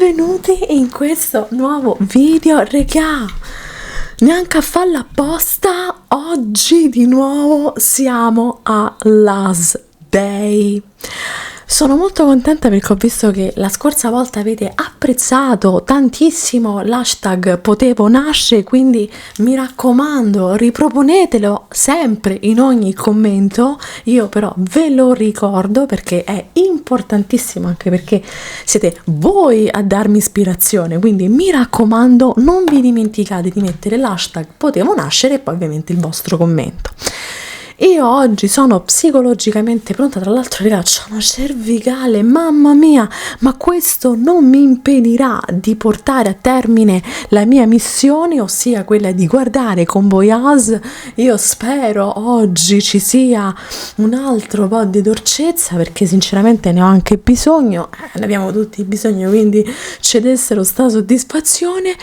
benvenuti in questo nuovo video, regà. Neanche a farla apposta, oggi di nuovo siamo a Last Day. Sono molto contenta perché ho visto che la scorsa volta avete apprezzato tantissimo l'hashtag Potevo Nascere, quindi mi raccomando, riproponetelo sempre in ogni commento. Io però ve lo ricordo perché è importantissimo, anche perché siete voi a darmi ispirazione, quindi mi raccomando, non vi dimenticate di mettere l'hashtag Potevo Nascere e poi ovviamente il vostro commento. Io oggi sono psicologicamente pronta, tra l'altro ragazzi, ho una cervicale, mamma mia, ma questo non mi impedirà di portare a termine la mia missione, ossia quella di guardare Con Voyage. Io spero oggi ci sia un altro po' di dolcezza, perché sinceramente ne ho anche bisogno, ne abbiamo tutti bisogno, quindi ci dessero sta soddisfazione.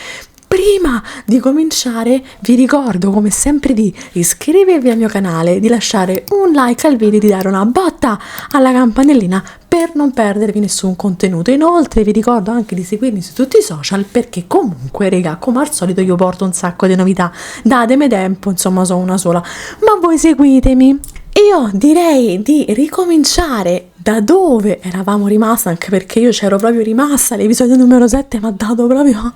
Prima di cominciare vi ricordo come sempre di iscrivervi al mio canale, di lasciare un like al video e di dare una botta alla campanellina per non perdervi nessun contenuto. Inoltre vi ricordo anche di seguirmi su tutti i social, perché comunque raga, come al solito io porto un sacco di novità. Datemi tempo, insomma sono una sola, ma voi seguitemi. Io direi di ricominciare da dove eravamo rimasti, anche perché io c'ero proprio rimasta. L'episodio numero 7 mi ha dato proprio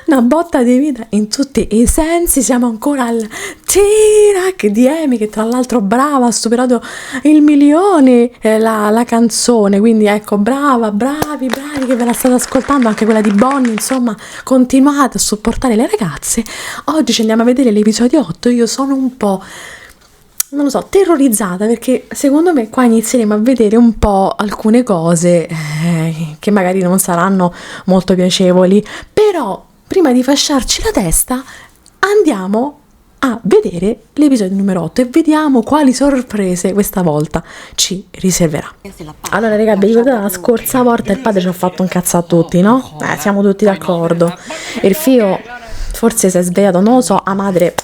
una botta di vita in tutti i sensi. Siamo ancora al T-Rack di Amy, che tra l'altro brava, ha superato il milione la canzone, quindi ecco, bravi che ve la state ascoltando, anche quella di Bonnie, insomma continuate a supportare le ragazze. Oggi ci andiamo a vedere l'episodio 8. Io sono un po', non lo so, terrorizzata, perché secondo me qua inizieremo a vedere un po' alcune cose che magari non saranno molto piacevoli, però prima di fasciarci la testa andiamo a vedere l'episodio numero 8 e vediamo quali sorprese questa volta ci riserverà. Allora raga, vi ricordate la scorsa volta il padre ci ha fatto un cazzo a tutti, no? Siamo tutti d'accordo. Il figlio forse si è svegliato, non lo so, a madre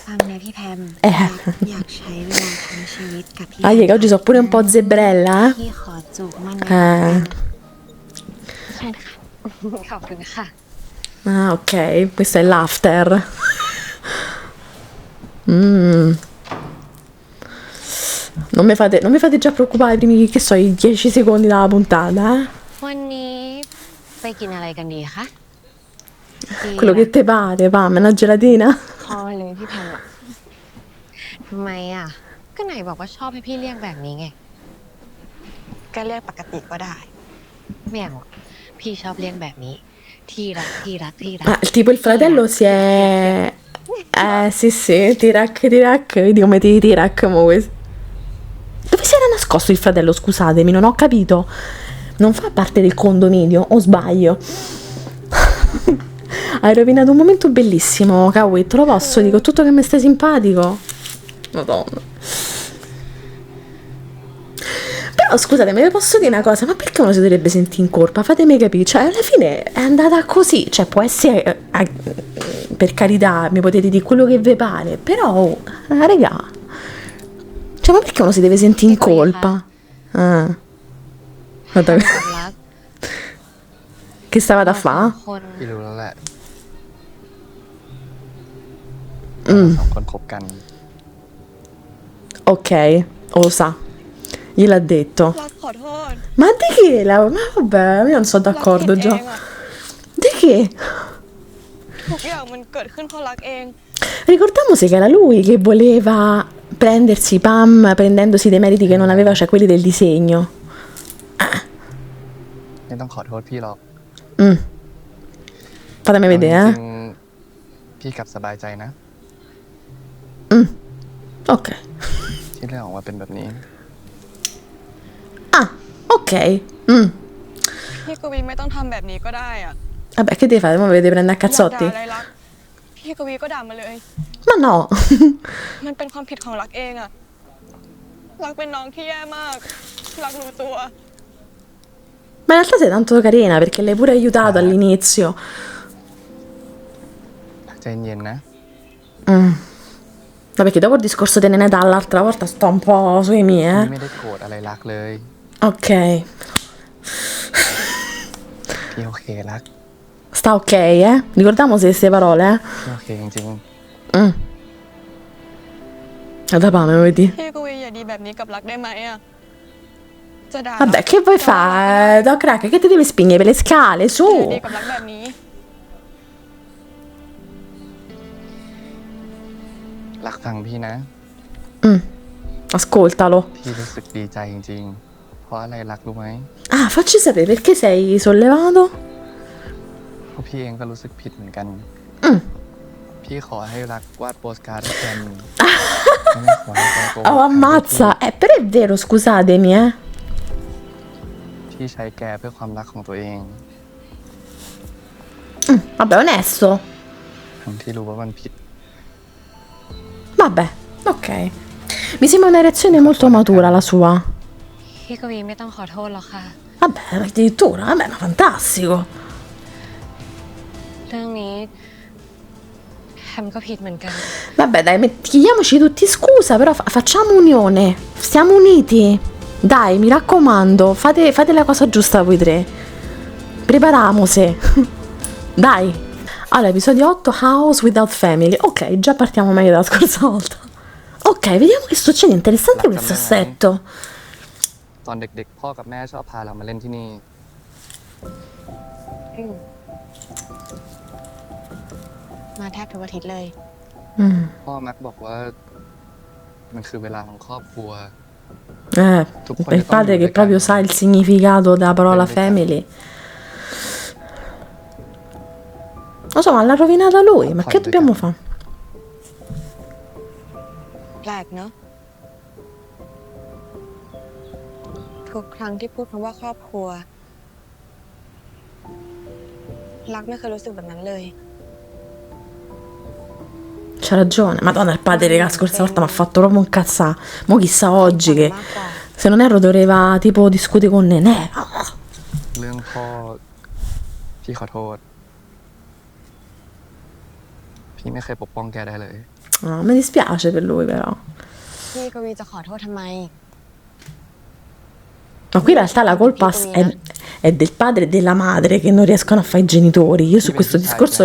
che oggi sono pure un po' zebrella, Ah, ok, questo è l'after. Non mi fate già preoccupare i primi, che so, i 10 secondi dalla puntata, วันนี้ไปกินอะไรกันดีคะ Quello che te pare, va, una gelatina? พอเลยพี่แพมอะทำไมอ่ะก็ไหนบอกว่าชอบให้พี่เรียกแบบนี้ไงก็เรียกปกติก็ได้ไม่เอาอะพี่ชอบเรียกแบบนี้ที่รักที่รักที่รัก Tipo il fratello si è... sì, Tirac, vedi come ti Tirac, mo questo. Dove si era nascosto il fratello, scusatemi, non ho capito. Non fa parte del condominio, o sbaglio? Hai rovinato un momento bellissimo, Kawi, te lo posso, dico tutto che mi stai simpatico. Madonna. Però scusate, me ne posso dire una cosa, ma perché uno si dovrebbe sentire in colpa? Fatemi capire, cioè alla fine è andata così, cioè può essere, per carità, mi potete dire quello che vi pare, però, raga, cioè ma perché uno si deve sentire in colpa? Guarda, รัก che stavate a fare? คน พี่รู้แล้วแหละเราสองคนคบกัน Ok, lo sa, gliel'ha detto. รักขอโทษ Ma di che? Ma vabbè, io non sono รัก d'accordo ผิดเอ già. งอะ Di che? ทุกอย่างมันเกิดขึ้นเพราะรักเอง Ricordiamoci che era lui che voleva prendersi Pam prendendosi dei meriti che non aveva, cioè quelli del disegno. ไม่ต้องขอโทษพี่หรอก Fatemi เอาจ vedere, ริงๆพี่กลับสบายใจนะ Ok. ที่เรื่องออกมาเป็นแบบนี้ Ah, ok. พี่กวีไม่ต้องทำแบบนี้ก็ได้อะ Vabbè, che devi fare? Mo mi vedete prendere a อยากด่า cazzotti? อะไรรักพี่กวีก็ด่ามาเลย Ma no. มันเป็นความผิดของรักเองอะรักเป็นน้องที่แย่มากรักรู้ตัว Ma in realtà sei tanto carina perché l'hai pure aiutato all'inizio. ใจเย็นๆนะ No, perché dopo il discorso di Neneta l'altra volta sto un po' sui miei, พี่ไม่ได้โกรธอะไรรักเลย Ok. พี่โอเครัก Sta ok, Ricordiamo se queste parole, โอเคจริง Da Pame, vedi? พี่กวีอย่าดีแบบนี้กับรักได้ไหมอะจะด่า Vabbè, che vuoi fare? Da crack, che ti devi spingere per le scale, อย่า su! ดีกับรักแบบนี้ ๆ รักฟังพี่นะ Ascoltalo. พี่รู้สึกดีใจจริงๆ เพราะอะไรรักรู้ไหม Ah, facci sapere perché sei sollevato? เพราะพี่เองก็รู้สึกผิดเหมือนกัน พี่ขอให้รักวาดโปสการ์ดให้แกมีไม่ขอให้แกโกหก Oh, ammazza! Però è vero, scusatemi, พี่ใช้แกเพื่อความรักของตัวเอง Vabbè, onesto. ทั้งที่รู้ว่ามันผิด Vabbè, ok. Mi sembra una reazione molto matura la sua. พี่กวีไม่ต้องขอโทษหรอกค่ะ Vabbè, addirittura, vabbè, ma fantastico. เรื่องนี้แฮมก็ผิดเหมือนกัน Vabbè, dai, chiediamoci tutti scusa, però facciamo unione. Stiamo uniti. Dai, mi raccomando, fate la cosa giusta voi tre. Preparamose. Dai. Allora, episodio 8, House Without Family. Ok, già partiamo meglio della scorsa volta. Ok, vediamo che succede. Interessante questo assetto. ตอนเด็กๆ พ่อกับแม่ชอบพาเรามาเล่นที่นี่ มาแทบทุกอาทิตย์เลย พ่อมักบอกว่ามันคือเวลาของครอบครัว Il padre che proprio sa il significato della parola family. Lo so, ma l'ha rovinata lui. Ma che dobbiamo fare? แปลกเนอะทุกครั้งที่พูดคำว่าครอบครัว รักไม่เคยรู้สึกแบบนั้นเลย C'ha ragione. Madonna, il padre, la scorsa volta mi ha fatto proprio un cazzà. Mo chissà oggi che, se non erro, doveva tipo discutere con Nenè. เรื่องพ่อพี่ขอโทษ พี่ไม่เคยปกป้องแกได้เลย No, mi dispiace per lui, però. พี่กวีจะขอโทษทำไม Ma qui in realtà la colpa è del padre e della madre che non riescono a fare i genitori. Io su questo discorso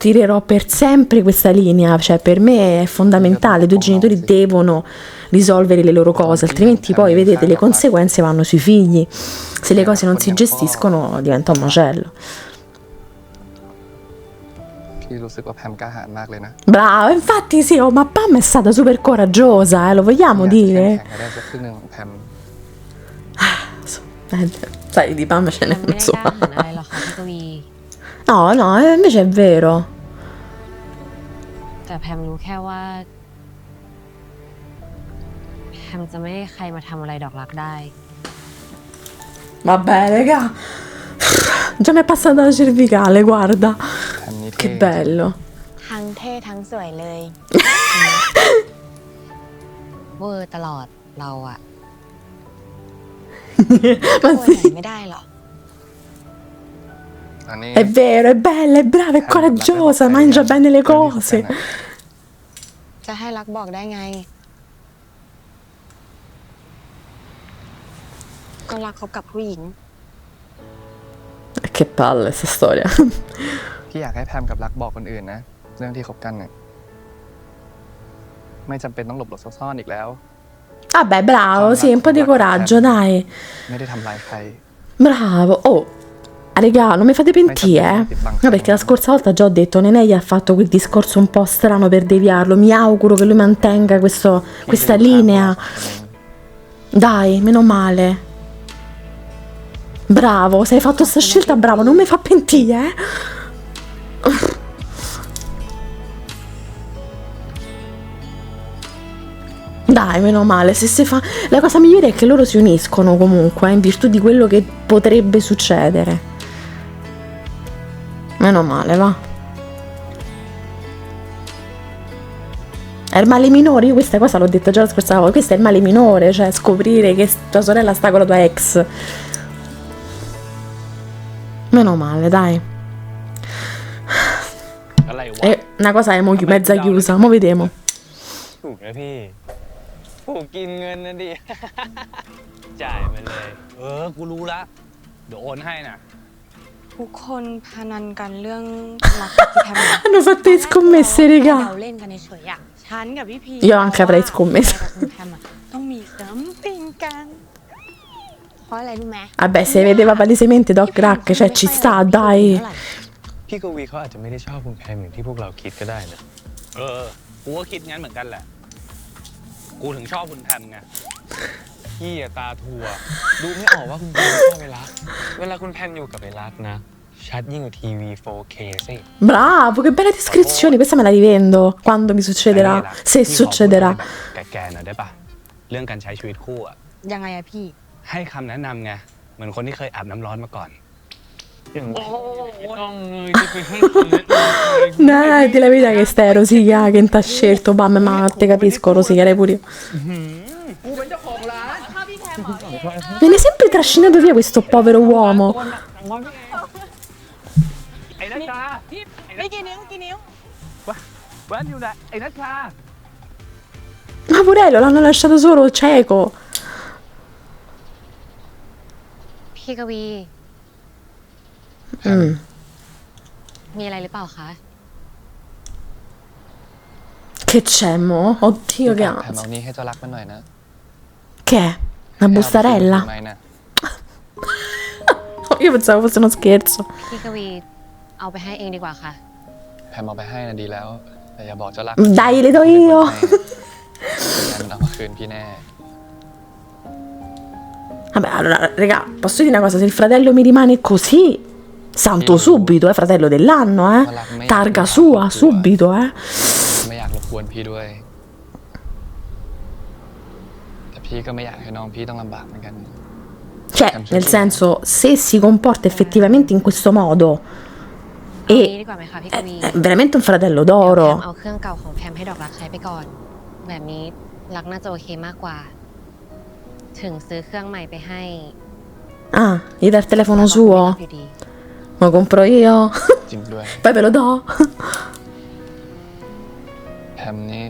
tirerò per sempre questa linea, cioè per me è fondamentale, i due genitori devono risolvere le loro cose, altrimenti poi vedete le conseguenze vanno sui figli. Se le cose non si gestiscono diventa un macello. พี่รู้สึกว่าแพมกล้าหาญมากเลยนะ Bravo, infatti sì, oh, ma Pam è stata super coraggiosa, lo vogliamo อยากเข้ม dire? แข็งให้ได้สักครึ่งหนึ่งของแพม Sai, di Pam ce แฮ n'è มไม่ un ได้ suo. กล้าหาญอะไรหรอกค่ะพี่กวี No, no, invece è vero. แต่แพมรู้แค่ว่าแฮมจะไม่ให้ใครมาทำอะไรดอกรักได้ Vabbè, raga. Già mi è passata la cervicale, guarda. แพมนี่เท่ Che bello. ทั้งเท่ทั้งสวยเลย เวอร์ตลอดเราอะ Ma ตัวไหน sì, ไม่ได้หรอ อันนี้ è vero, è bella, è brava, è coraggiosa, mangia bene le cose. จะให้รักบอกได้ไง ก็รักคบกับผู้หญิง Che palle sta storia. พี่อยากให้แพมกับรักบอกคนอื่นนะ เรื่องที่คบกันเนี่ยไม่จำเป็นต้องหลบหลบซ่อนๆอีกแล้ว Vabbè, bravo, sì, un po' di coraggio, dai. ไม่ได้ทำร้ายใคร Bravo. Oh, raga, non mi fate pentire, No, perché la scorsa volta già ho detto, Nenè gli ha fatto quel discorso un po' strano per deviarlo. Mi auguro che lui mantenga questa linea. Dai, meno male. Bravo, se hai fatto sta scelta, bravo, non mi fa pentire, Dai, meno male, se si fa... La cosa migliore è che loro si uniscono comunque, in virtù di quello che potrebbe succedere. Meno male, va. È il male minore, io questa cosa l'ho detta già la scorsa volta, questo è il male minore, cioè scoprire che tua sorella sta con la tua ex. Meno male, dai. อะไรวะ È una cosa è mezza chiusa, mo vediamo. ถูกนะพี่ถูกกินเงินนะดิ จ่ายมาเลย กูรู้ละ เดี๋ยวโอนให้น่ะ ม ทุกคนพนันกันเรื่องรักกับพี่แพม Hanno fatto le scommesse, เรา raga. เล่นกันเฉยๆอะฉันกับพี่พี Io anche avrei scommesso. กับคุณแพมอะต้องมีซัมติงกัน เพราะอะไรรู้ไหม Vabbè, se vedeva palesemente Doc Rack, cioè ci sta, dai. พี่กวีเขาอาจจะไม่ได้ชอบคุณแพมอย่างที่พวกเราคิดก็ได้นะ กูก็คิดงั้นเหมือนกันแหละ กูถึงชอบคุณแพมไง พี่อะตาทัวดูไม่ออกว่าคุณแพมชอบไปรักเวลาคุณแพมอยู่กับไปรักนะ ชัดยิ่งกว่าทีวี 4K สิ Bravo, che bella descrizione. Questa me la rivendo quando mi succederà. อันนี้ล่ะ Se พี่ขอพูด succederà. แบบแก่ๆหน่อยได้ปะเรื่องการใช้ชีวิตคู่อะ ยังไงอะพี่ ให้คำแนะนำไง เหมือนคนที่เคยอาบน้ำร้อนมาก่อนอย่างต้องเลยจะไปให้คำแนะนำ Dai, di la verità che stai rosica, che t'ha scelto, bam, ma te capisco, rosicare pure io. Viene sempre trascinato via questo povero uomo. ไอ้นัชชา ไม่กี่นิ้วกี่นิ้ว แว่นอยู่ไหนไอ้นัชชา Ma purello, l'hanno lasciato solo cieco. พี่กวี Mm. มีอะไรหรือเปล่าคะ Che c'è, mo? Oddio, che แพมเอา ansia. นี้ให้เจ้ารักมันหน่อยนะ Che è? Una bustarella? ทำไมนะ Io pensavo fosse uno scherzo. พี่กวีเอาไปให้เองดีกว่าค่ะ แพมเอาไปให้นะดีแล้ว แต่อย่าบอกเจ้ารัก Dai, le do io. แพมมันเอามาคืนพี่แน่ Vabbè, allora, raga, posso dire una cosa, se il fratello mi rimane così, santo subito, fratello dell'anno, Targa sua, subito, ไม่อยากรบกวนพี่ด้วย แต่พี่ก็ไม่อยากให้น้องพี่ต้องลำบากเหมือนกัน Cioè, nel senso, se si comporta effettivamente in questo modo เอานี้ e ดีกว่าไหมคะพี่กวี è veramente un fratello แพม d'oro. เอาเครื่องเก่าของแพมให้ดอกรักใช้ไปก่อน แบบนี้รักน่าจะโอเคมากกว่า ถึงซื้อเครื่องใหม่ไปให้ Ah, gli dà il telefono รัก suo? ไม่รับอยู่ดี Lo compro io? จริงด้วย Poi ve lo do? แพมนี่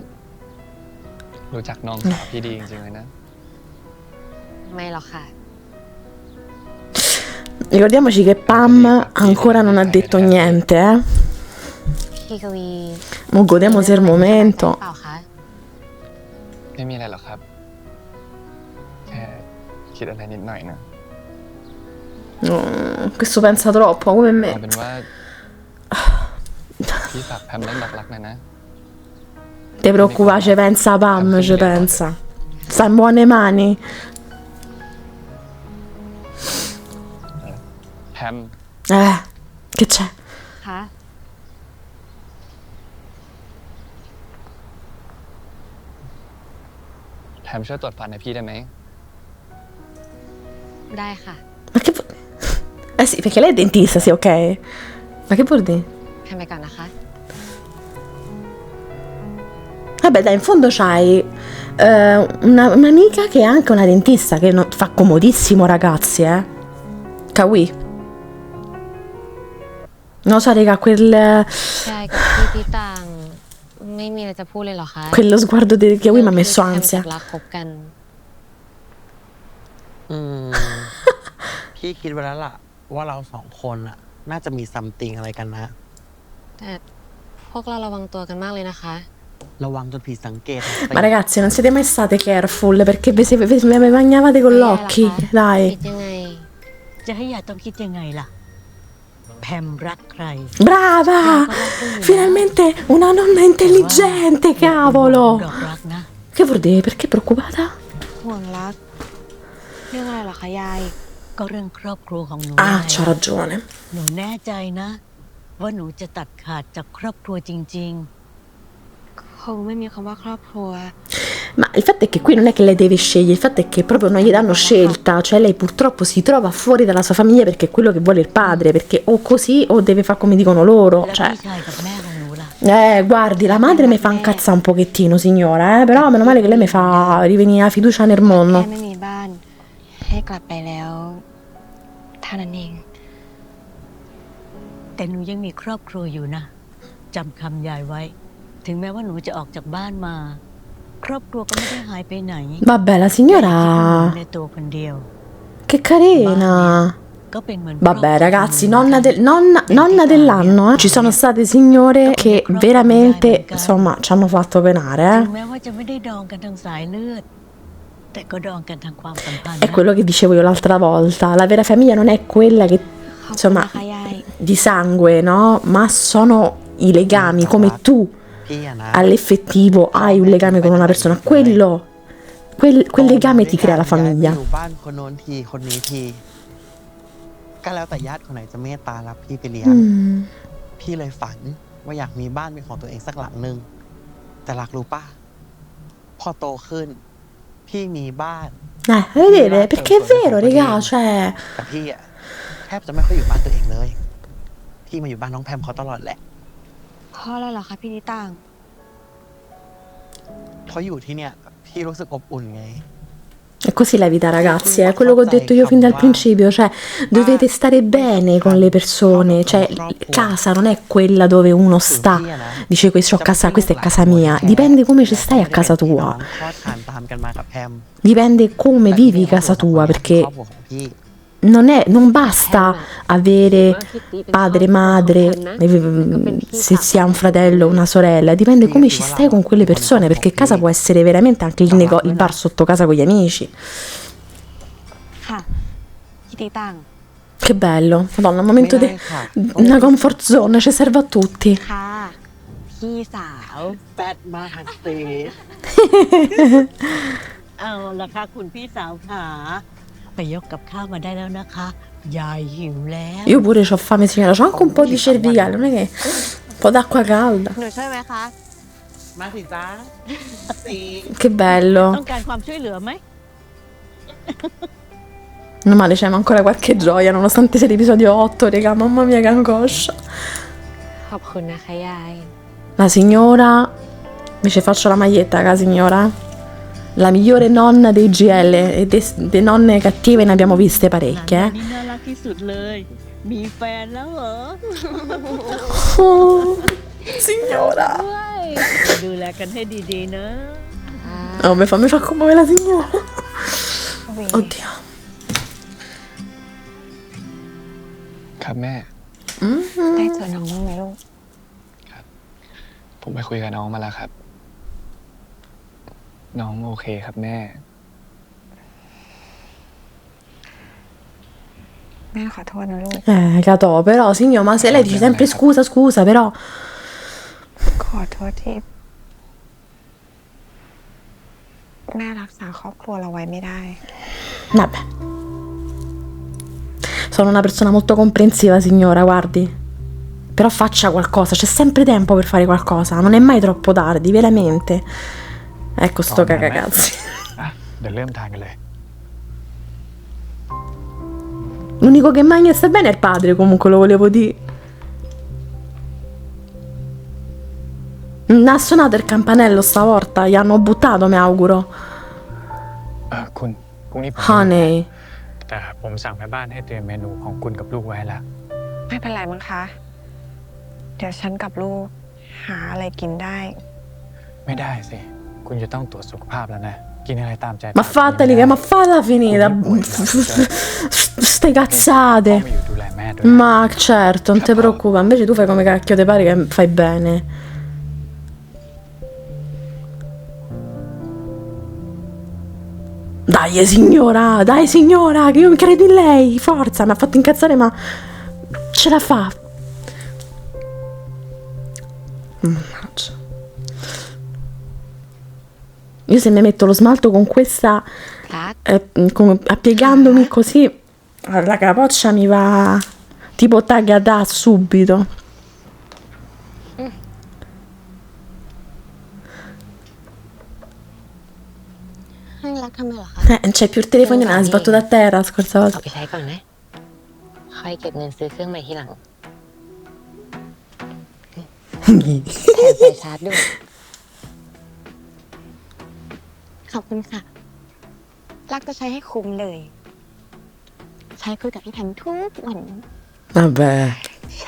รู้จักน้องสาวพี่ดีจริงๆเลยนะ ไม่หรอกค่ะ Ricordiamoci che Pam ancora non ha detto niente, พี่กวี Mo godiamoci il momento. เปล่าคะ ไม่มีอะไรหรอกครับ แค่คิดอะไรนิดหน่อยนะ Questo pensa troppo, come เอา me. เป็นว่า พี่ฝากแพมเล่นรักๆหน่อยนะ Te preoccupa, ci pensa Pam, ci pensa. Sta in buone mani. แพม Che c'è? คะ แพมช่วยตรวจฟันให้พี่ได้ไหม ได้ค่ะ Ma che vuol... Eh sì, perché lei è dentista, sì, ok. Ma che vuol dire? แพมไปก่อนนะคะ Vabbè, dai, in fondo c'hai un'amica che è anche una dentista, che fa comodissimo, ragazzi, Kawi. Non lo so, raga, ใช่กับพี่ที่ต่าง ไม่มีอะไรจะพูดเลยเหรอคะ quello sguardo di Kawi mi ha messo แพม ansia. กับรักคบกัน พี่คิดไว้แล้วล่ะ ว่าเราสองคนอะน่าจะมีซัมติงอะไรกันนะ แต่พวกเราระวังตัวกันมากเลยนะคะ ระวังจนผิดสังเกต Ma ragazzi, non siete mai state careful perché vi bagnavate con ไม่ l'occhi, ได้ dai. คิดยังไง จะให้ยายต้องคิดยังไงล่ะ แพมรักใคร Brava! Finalmente una nonna intelligente, ด cavolo! อกรักนะ Che vuol dire? Perché è preoccupata? ห่วงรัก เรื่องอะไรเหรอคะยาย ก็เรื่องครอบครัวของหนู Ah, ไง c'ha ragione. หนูแน่ใจนะ ว่าหนูจะตัดขาดจากครอบครัวจริง คงไม่มีคำว่าครอบครัว Ma il fatto è che qui non è che lei deve scegliere, il fatto è che proprio non gli danno scelta, cioè lei purtroppo si trova fuori dalla sua famiglia perché è quello che vuole il padre, perché o così o deve fare come dicono ๆ loro, แล้ว cioè... พี่ชายกับแม่ของหนูล่ะ Guardi, la madre mi fa incazzare un pochettino, signora, però meno male che lei mi fa rivenire la fiducia nel แค่ mondo. ไม่มีบ้าน ให้กลับไปแล้วเท่านั้นเอง แต่หนูยังมีครอบครัวอยู่นะจำคำยายไว้ ถึงแม้ว่าหนูจะออกจากบ้านมา ครอบครัวก็ไม่ได้หายไปไหน Vabbè, la ใน signora... ตัวคนเดียว Che carina! ก็เป็นเหมือน Vabbè ragazzi, nonna dell'anno, Ci sono state signore che veramente, insomma, ci hanno fatto ถึ penare, งแม้ว่าจะไม่ได้ดองกันทางสายเลือด แต่ก็ดองกันทางความสัมพันธ์ È นะ quello che dicevo io l'altra volta, la vera famiglia non è quella che, ขอบคุณ insomma, นะคะยาย di sangue, no? Ma sono i legami, come tu พี่อะนะ all'effettivo hai un legame con una persona, quel legame ti crea la ย้ายไป famiglia. อยู่บ้านคนโน้นทีคนนี้ที ก็แล้วแต่ญาติคนไหนจะเมตตารับพี่ไปเลี้ยง Mm. พี่เลยฝันว่าอยากมีบ้านเป็นของตัวเองสักหลังหนึ่งแต่รักรู้ป่ะ พอโตขึ้น พี่มีบ้าน Vedete, perché è vero, raga, cioè... แต่พี่อะแทบจะไม่ค่อยอยู่บ้านตัวเองเลย พี่มาอยู่บ้านน้องแพมเขาตลอดแหละ เพราะอะไรเหรอคะพี่นิตัง เพราะอยู่ที่เนี่ย พี่รู้สึกอบอุ่นไง È così la vita, ragazzi, è quello che ho detto io fin dal principio, cioè dovete stare bene con le persone, cioè casa non è quella dove uno sta, dice questo, questa è casa mia, dipende come ci stai a casa tua, คลอดคลานตามกันมากับแพม dipende come vivi casa tua, คร perché อบครัวของพี่ non basta avere padre, madre, se si ha un fratello o una sorella, dipende come ci stai con quelle persone, perché casa può essere veramente anche il bar sotto casa con gli amici. ค่ะพี่นิตัง Che bello, madonna, un momento di una comfort zone, ci serve a tutti. ค่ะ พี่สาว แฟดมาทันเต เอาละค่ะคุณพี่สาวขาไปยกกับข้าวมาได้แล้วนะคะ ยายหิวแล้ว Io pure ho fame, signora, c'ho anche un po' di cervicale, non è che... un po' d'acqua calda. หนูช่วยไหมคะ มาสิจ้าสี Che bello. ต้องการความช่วยเหลือไหม Meno male, c'è ancora qualche gioia, nonostante sia l'episodio 8, raga, mamma mia che angoscia. ขอบคุณนะคะยาย La signora... Invece faccio la maglietta, la signora. La migliore nonna dei GL e de nonne cattive ne abbiamo viste หลาน parecchie, นี่น่ารักที่สุดเลย มีแฟนแล้วเหรอ Oh, signora. ดูแลกันให้ดีๆนะ Oh, mi fa come la signora. Oddio. ครับแม่ ได้เจอน้องบ้างไหมลูก ผมไปคุยกับน้องมาแล้วครับ น้องโอเคครับแม่ แม่ขอโทษนะลูก Catò, però, signor, ma se lei dice sempre scusa, scusa, però... ขอโทษที่ แม่รักษาครอบครัวเราไว้ไม่ได้ Vabbè. Sono una persona molto comprensiva, signora, guardi. Però faccia qualcosa, c'è sempre tempo per fare qualcosa, non è mai troppo tardi, veramente. Ecco sto cagacazzi. เดี๋ยวเริ่มทานกันเลย L'unico che magna sta bene è il padre, comunque lo volevo dire. Non ha suonato il campanello stavolta, gli hanno buttato, mi auguro. คุณพรุ่งนี้ผม Honey. แต่ผมสั่งแม่บ้านให้เตรียมเมนูของคุณกับลูกไว้แล้ว ไม่เป็นไรมั้งคะ เดี๋ยวฉันกับลูก หาอะไรกินได้ ไม่ได้สิ คุณจะต้องตรวจสุขภาพแล้วนะ กินอะไรตามใจ Ma fateli che ma falla finita. Ste พ่อ cazzate. มาอยู่ดูแลแม่ด้วย Ma certo, non ti preoccupare, invece tu fai come cacchio ti pare che fai bene. Dai signora, che io mi credo in lei, forza, mi ha fatto incazzare ma ce la fa. Mannaggia. Io se mi metto lo smalto con questa, รัก appiegandomi così, la capoccia mi va tipo tagada subito. ให้รักทำไมเหรอคะ Non c'è più il telefonino, l'ha sbattuto a terra la scorsa เอา volta. ไปใช้ก่อนนะ ค่อยเก็บเงินซื้อเครื่องใหม่ทีหลัง แถมไฟชาร์จด้วย ขอบคุณค่ะ รักจะใช้ให้คุ้มเลย ใช้คุยกับพี่แพมทุกวัน Vabbè.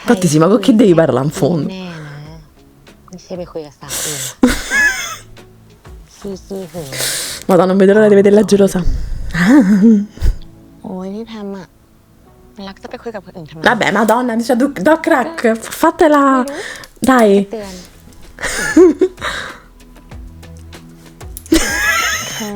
Infatti sì, ma con chi devi parlare in fondo? แน่นะ ไม่ใช่ไปคุยกับสาวอื่นขี้หึง Madonna, non vedo l'ora di vedere la gelosa. โอ้ยพี่แพมอะ รักจะไปคุยกับคนอื่นทำไม Vabbè, Madonna, dice do crack, fatela. Dai. เตือนค่ะ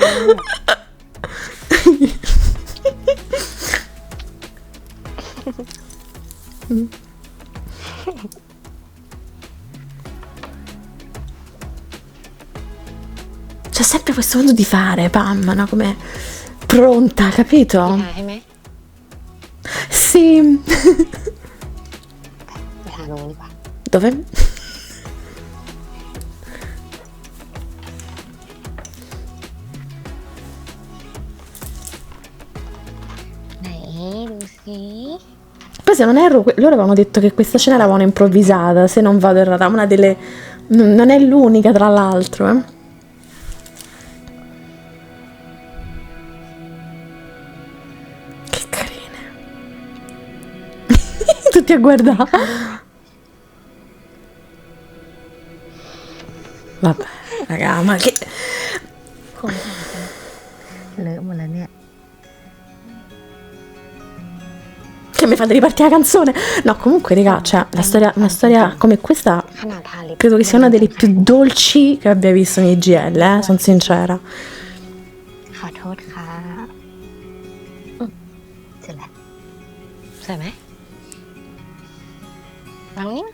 C'è sempre questo modo di fare, Pam, no? Come pronta, ไป capito? หาให้ไหม Sì. ไปหาตรงนี้ดีกว่า Dove? ไหนดูสิ Poi se non erro, loro avevano detto che questa scena l'avevano improvvisata, se non vado errata, una delle... Non è l'unica, tra l'altro, eh. Che carine. Tutti a guardare. Vabbè, raga, ma che... คนถ่ายกันเลอะหมดแล้วเนี่ย Che mi fate ripartire la canzone? No, comunque, raga, cioè, una storia come questa ขนาดทาลิป credo che sia una delle più dolci che abbia visto nei GL, sono sincera. ขอโทษค่ะเสร็จแล้วสวยไหมลองนี่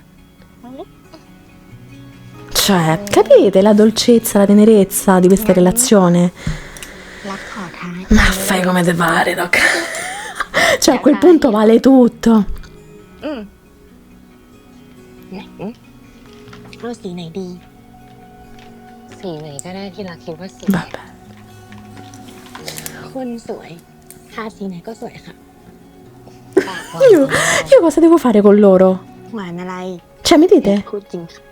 ลองนี่ Cioè, capite la dolcezza, la tenerezza di questa relazione? รักขอท้าย Ma fai come te pare, Doc. Cioè, a quel punto vale tutto. ไหนเอาสีไหนดี สีไหนก็ได้ที่รักคิดว่าสวย Vabbè. คนสวยทาสีไหนก็สวยค่ะปากหวาน Io cosa devo fare con loro? หวานอะไร Cioè, mi dite? พูดจริงค่ะ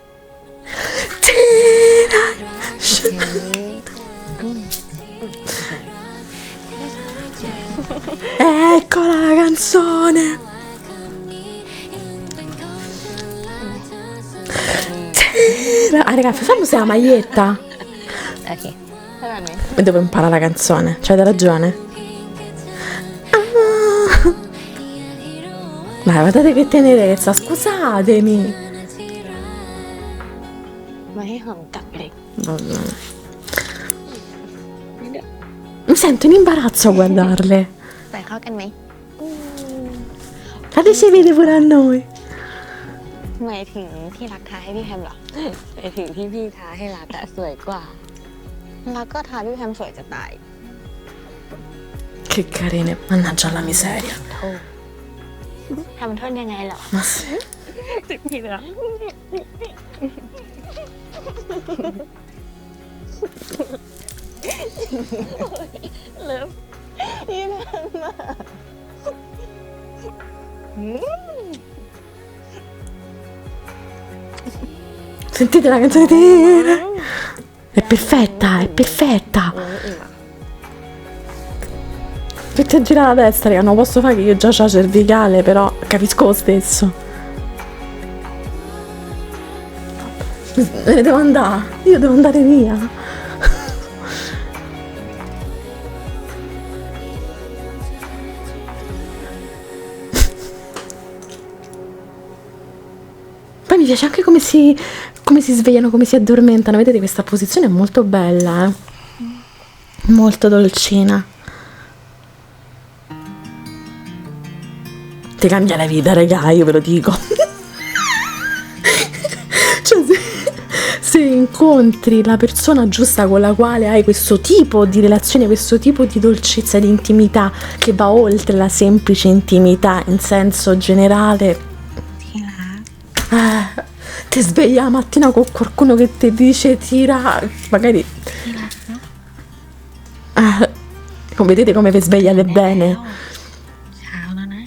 Eccola la canzone. Ah, raga, facciamo la maglietta. โอเคเท่านั้นไหม E devo imparare la canzone. C'avete ragione. Ah. Ma guardate che tenerezza, scusatemi. มาให้หอมกลับเลย Vabbè. Mi sento in imbarazzo a guardarle. ใส่เข้ากันไหม Fateci vedere pure a noi. หมายถึงที่รักทาให้พี่แพมเหรอหมายถึงที่พี่ทาให้รักอะสวยกว่ารักก็ทาพี่แพมสวยจะตาย Che carine, mannaggia la miseria. ทำโทษยังไงเหรอ Ma sì. พี่รักเลิฟพี่แพมมา Sentite la canzone di... È perfetta, è perfetta. Tutti a girare la testa, raga, non posso fare che io già ho la cervicale, però capisco lo stesso. Me ne devo andare, io devo andare via. Poi mi piace anche come si svegliano, come si addormentano. Vedete, questa posizione è molto bella, eh? Molto dolcina. Ti cambia la vita, raga, io ve lo dico. Cioè, se incontri la persona giusta con la quale hai questo tipo di relazione, questo tipo di dolcezza, di intimità che va oltre la semplice intimità in senso generale, ti svegli la mattina con qualcuno che ti dice tira, magari come vedete come vi svegliate bene, เช้าแล้วนะ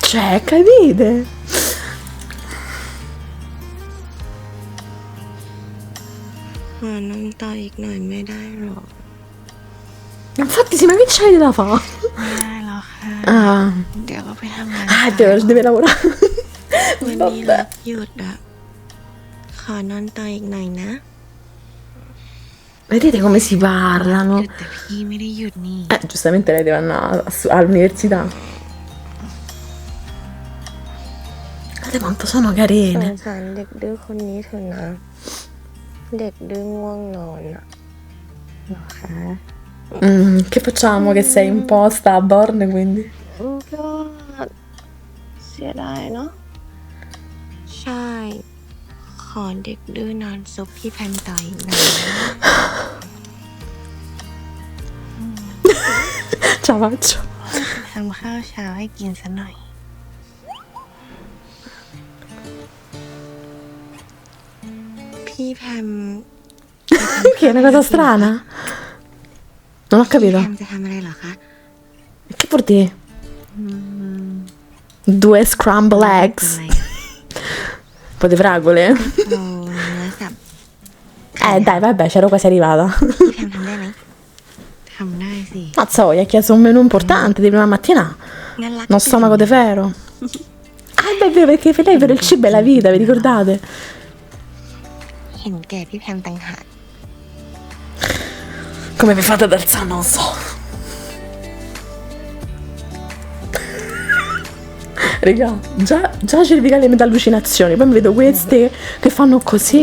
cioè capite? ขอนอนต่ออีกหน่อยไม่ได้หรอ Infatti sì, ma che c'hai da fare? ไม่ได้แล้วค่ะ Ah, เดี๋ยวก็ไปทำงาน deve lavorare. วันนี้รัก Vabbè. หยุดอะขอนอนต่ออีกหน่อยนะ Vedete come si parlano? แต่พี่ไม่ได้หยุดนี่ Giustamente lei deve andare all'università. Guardate quanto sono สง carine. สารเด็กดื้อคนนี้เถอะนะ เด็กดื้อง่วงนอนอะเหรอคะ Che facciamo? Che sei un po' stubborn, quindi. ก็เสียดายเนาะใช่ ขอเด็กดื้อนอนซุปพี่แพนต่ออีกหน่อย Ce la faccio. ทำข้าวเช้าให้กินซะหน่อย พี่แพม Che è una cosa strana? Non ho พี่ capito. แพมจะทำอะไรเหรอคะ Che vuol dire? 2 scramble eggs. ทำไม Un po' di fragole. เราเนื้อสับ Dai, vabbè, c'ero quasi arrivata. พี่แพมทำได้ไหมทำได้สิ Mazza, gli ha chiesto un menù importante di prima mattina. งั้นรัก Non stomaco de ferro. Ah, beh, è vero, perché per lei per il cibo è la vita, vi ricordate? เห็นแก่พี่แพมต่างหาก Come vi fate ad alzare, non so. Raga, già cervicale mette allucinazioni. Poi mi vedo queste che fanno così.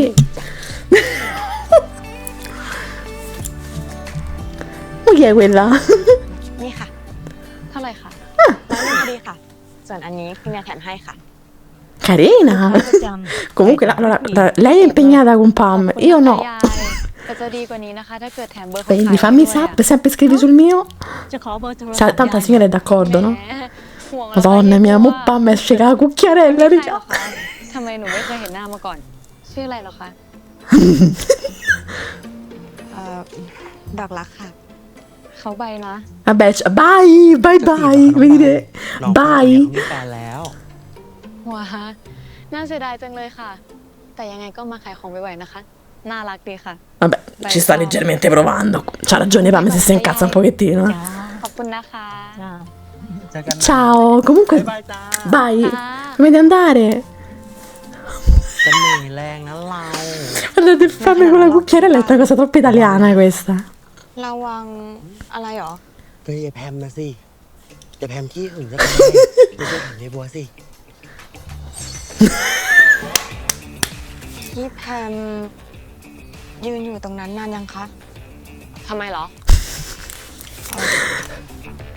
Ma chi è quella? นี่ค่ะ เท่าไหร่คะร้อยหนึ่งพอดีค่ะ ส่วนอันนี้พี่แม่แถมให้ค่ะ Carina. ประจำ Comunque lei è impegnata con Pam, io no. แต่จะดีกว่านี้นะคะ ถ้าเกิดแถมเบอร์คน Quindi ขาย fammi ด้วย sapere, sempre scrivi sul mio. จะขอเบอร์โทรศัพ Sa, ท์ tanto la ยาย signora è d'accordo, แหม no? ห่วงแล้ว Madonna ค่ะ mia, เพ mo ราะว่า Pam esce con la cucchiarella, ใช่เหร raga. อคะทำไมหนูไม่เคยเห็นหน้ามาก่อน ชื่ออะไรเหรอคะ ดอกรักค่ะ เขาใบนะ Vabbè, bye, bye, bye. Vedete? น้องคนนี้ Bye. เขามีแฟนแล้ว ว้าน่าเสียดายจังเลยค่ะ แต่ยังไงก็มาขายของบ่อยๆนะคะ น่ารักดีค่ะ Vabbè, ci sta leggermente provando. C'ha ragione Pam se si incazza un pochettino. จ้า ขอบคุณนะคะ จ้า เจอกันนะ Ciao, comunque บายจ้า bye. ค่ะ Come di andare? จะเหนื่อยแรงนะเรา Guardate Pam con la cucchiarella, è una cosa troppo italiana questa. ระวังอะไรหรอ ก็ยายแพมนะสิยายแพมที่หึงจะไปจะไปถามยายบัวสิ พี่แพมยืนอยู่ตรงนั้นนานยังคะ ทำไมเหรอ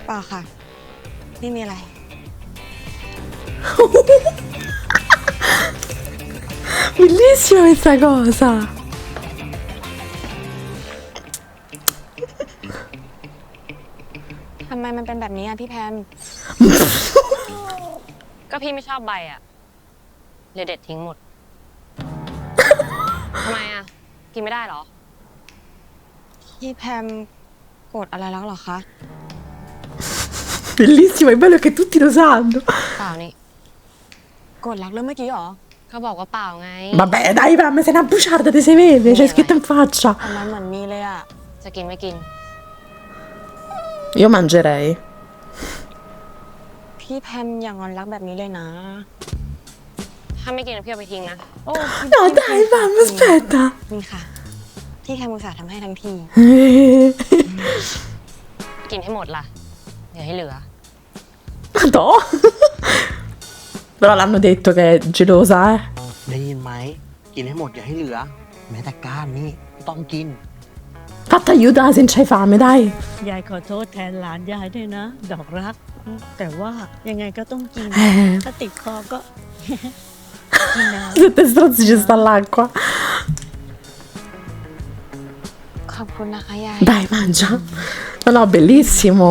เปล่าค่ะ ไม่มีอะไร Bellissima questa cosa. ทำไมมันเป็นแบบนี้อ่ะพี่แพม ก็พี่ไม่ชอบใบอ่ะเลยเด็ดทิ้งหมด ทำไมอ่ะ กินไม่ได้เหรอ พี่แพมโกรธอะไรแล้วเหรอคะ Bellissimo, è bello che tutti lo sanno. เปล่านี่ โกรธรักเรื่องเมื่อกี้เหรอ เขาบอกว่าเปล่าไง Vabbè, dai Pam, sei una buciarda, ti si vede, c'è scritto in faccia. แต่มันเหมือนมีเลยอ่ะ จะกินไม่กิน Io mangerei. พี่แพมอย่างอนรักแบบนี้เลยนะ ถ้าไม่กินพี่เอาไปทิ้งนะ โอ้ No, dai Pam, aspetta. นี่ค่ะ พี่แพมอุตส่าห์ทำให้ทั้งที กินให้หมดล่ะอย่าให้เหลือ Madò. Però l'hanno detto che è gelosa, eh. ได้ยินไหม กินให้หมดอย่าให้เหลือ แม้แต่ก้านนี่ต้องกิน Fatti aiutare se non c'hai fame, dai. ยายขอโทษแทนหลานยายด้วยนะ ดอกรัก แต่ว่ายังไงก็ต้องกิน ถ้าติดคอก็ กินนะ Sette stronzi ci sta l'acqua. ขอบคุณนะคะยาย Dai, mangia. No, no, bellissimo.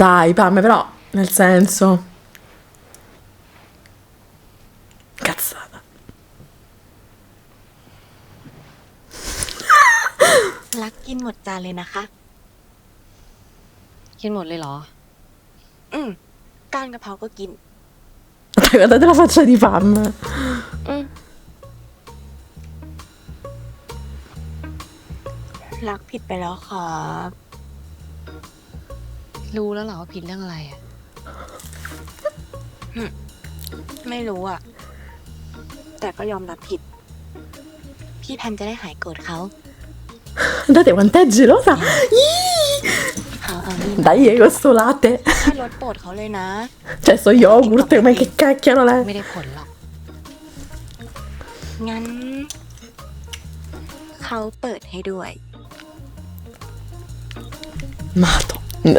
Dai, Pam, però, nel senso... Cazzata. รักกินหมดจานเลยนะคะ กินหมดเลยเหรอ ก้านกะเพราก็กิน Dai, guardate la faccia di Pam. รักผิดไปแล้วครับ รู้แล้วเหรอว่าผิดเรื่องอะไรอ่ะ ไม่รู้อ่ะ แต่ก็ยอมรับผิด พ พี่แพมจะได้หายโกรธเขา Guardate quant'è gelosa. Ih! เอานี่ Dai, questo latte. ให้รสโปรดเขาเลยนะ Cioè, sto yogurt, ma che cacchio non è? ไม่ได้ผลหรอก งั้น เขาเปิดให้ด้วย Mato.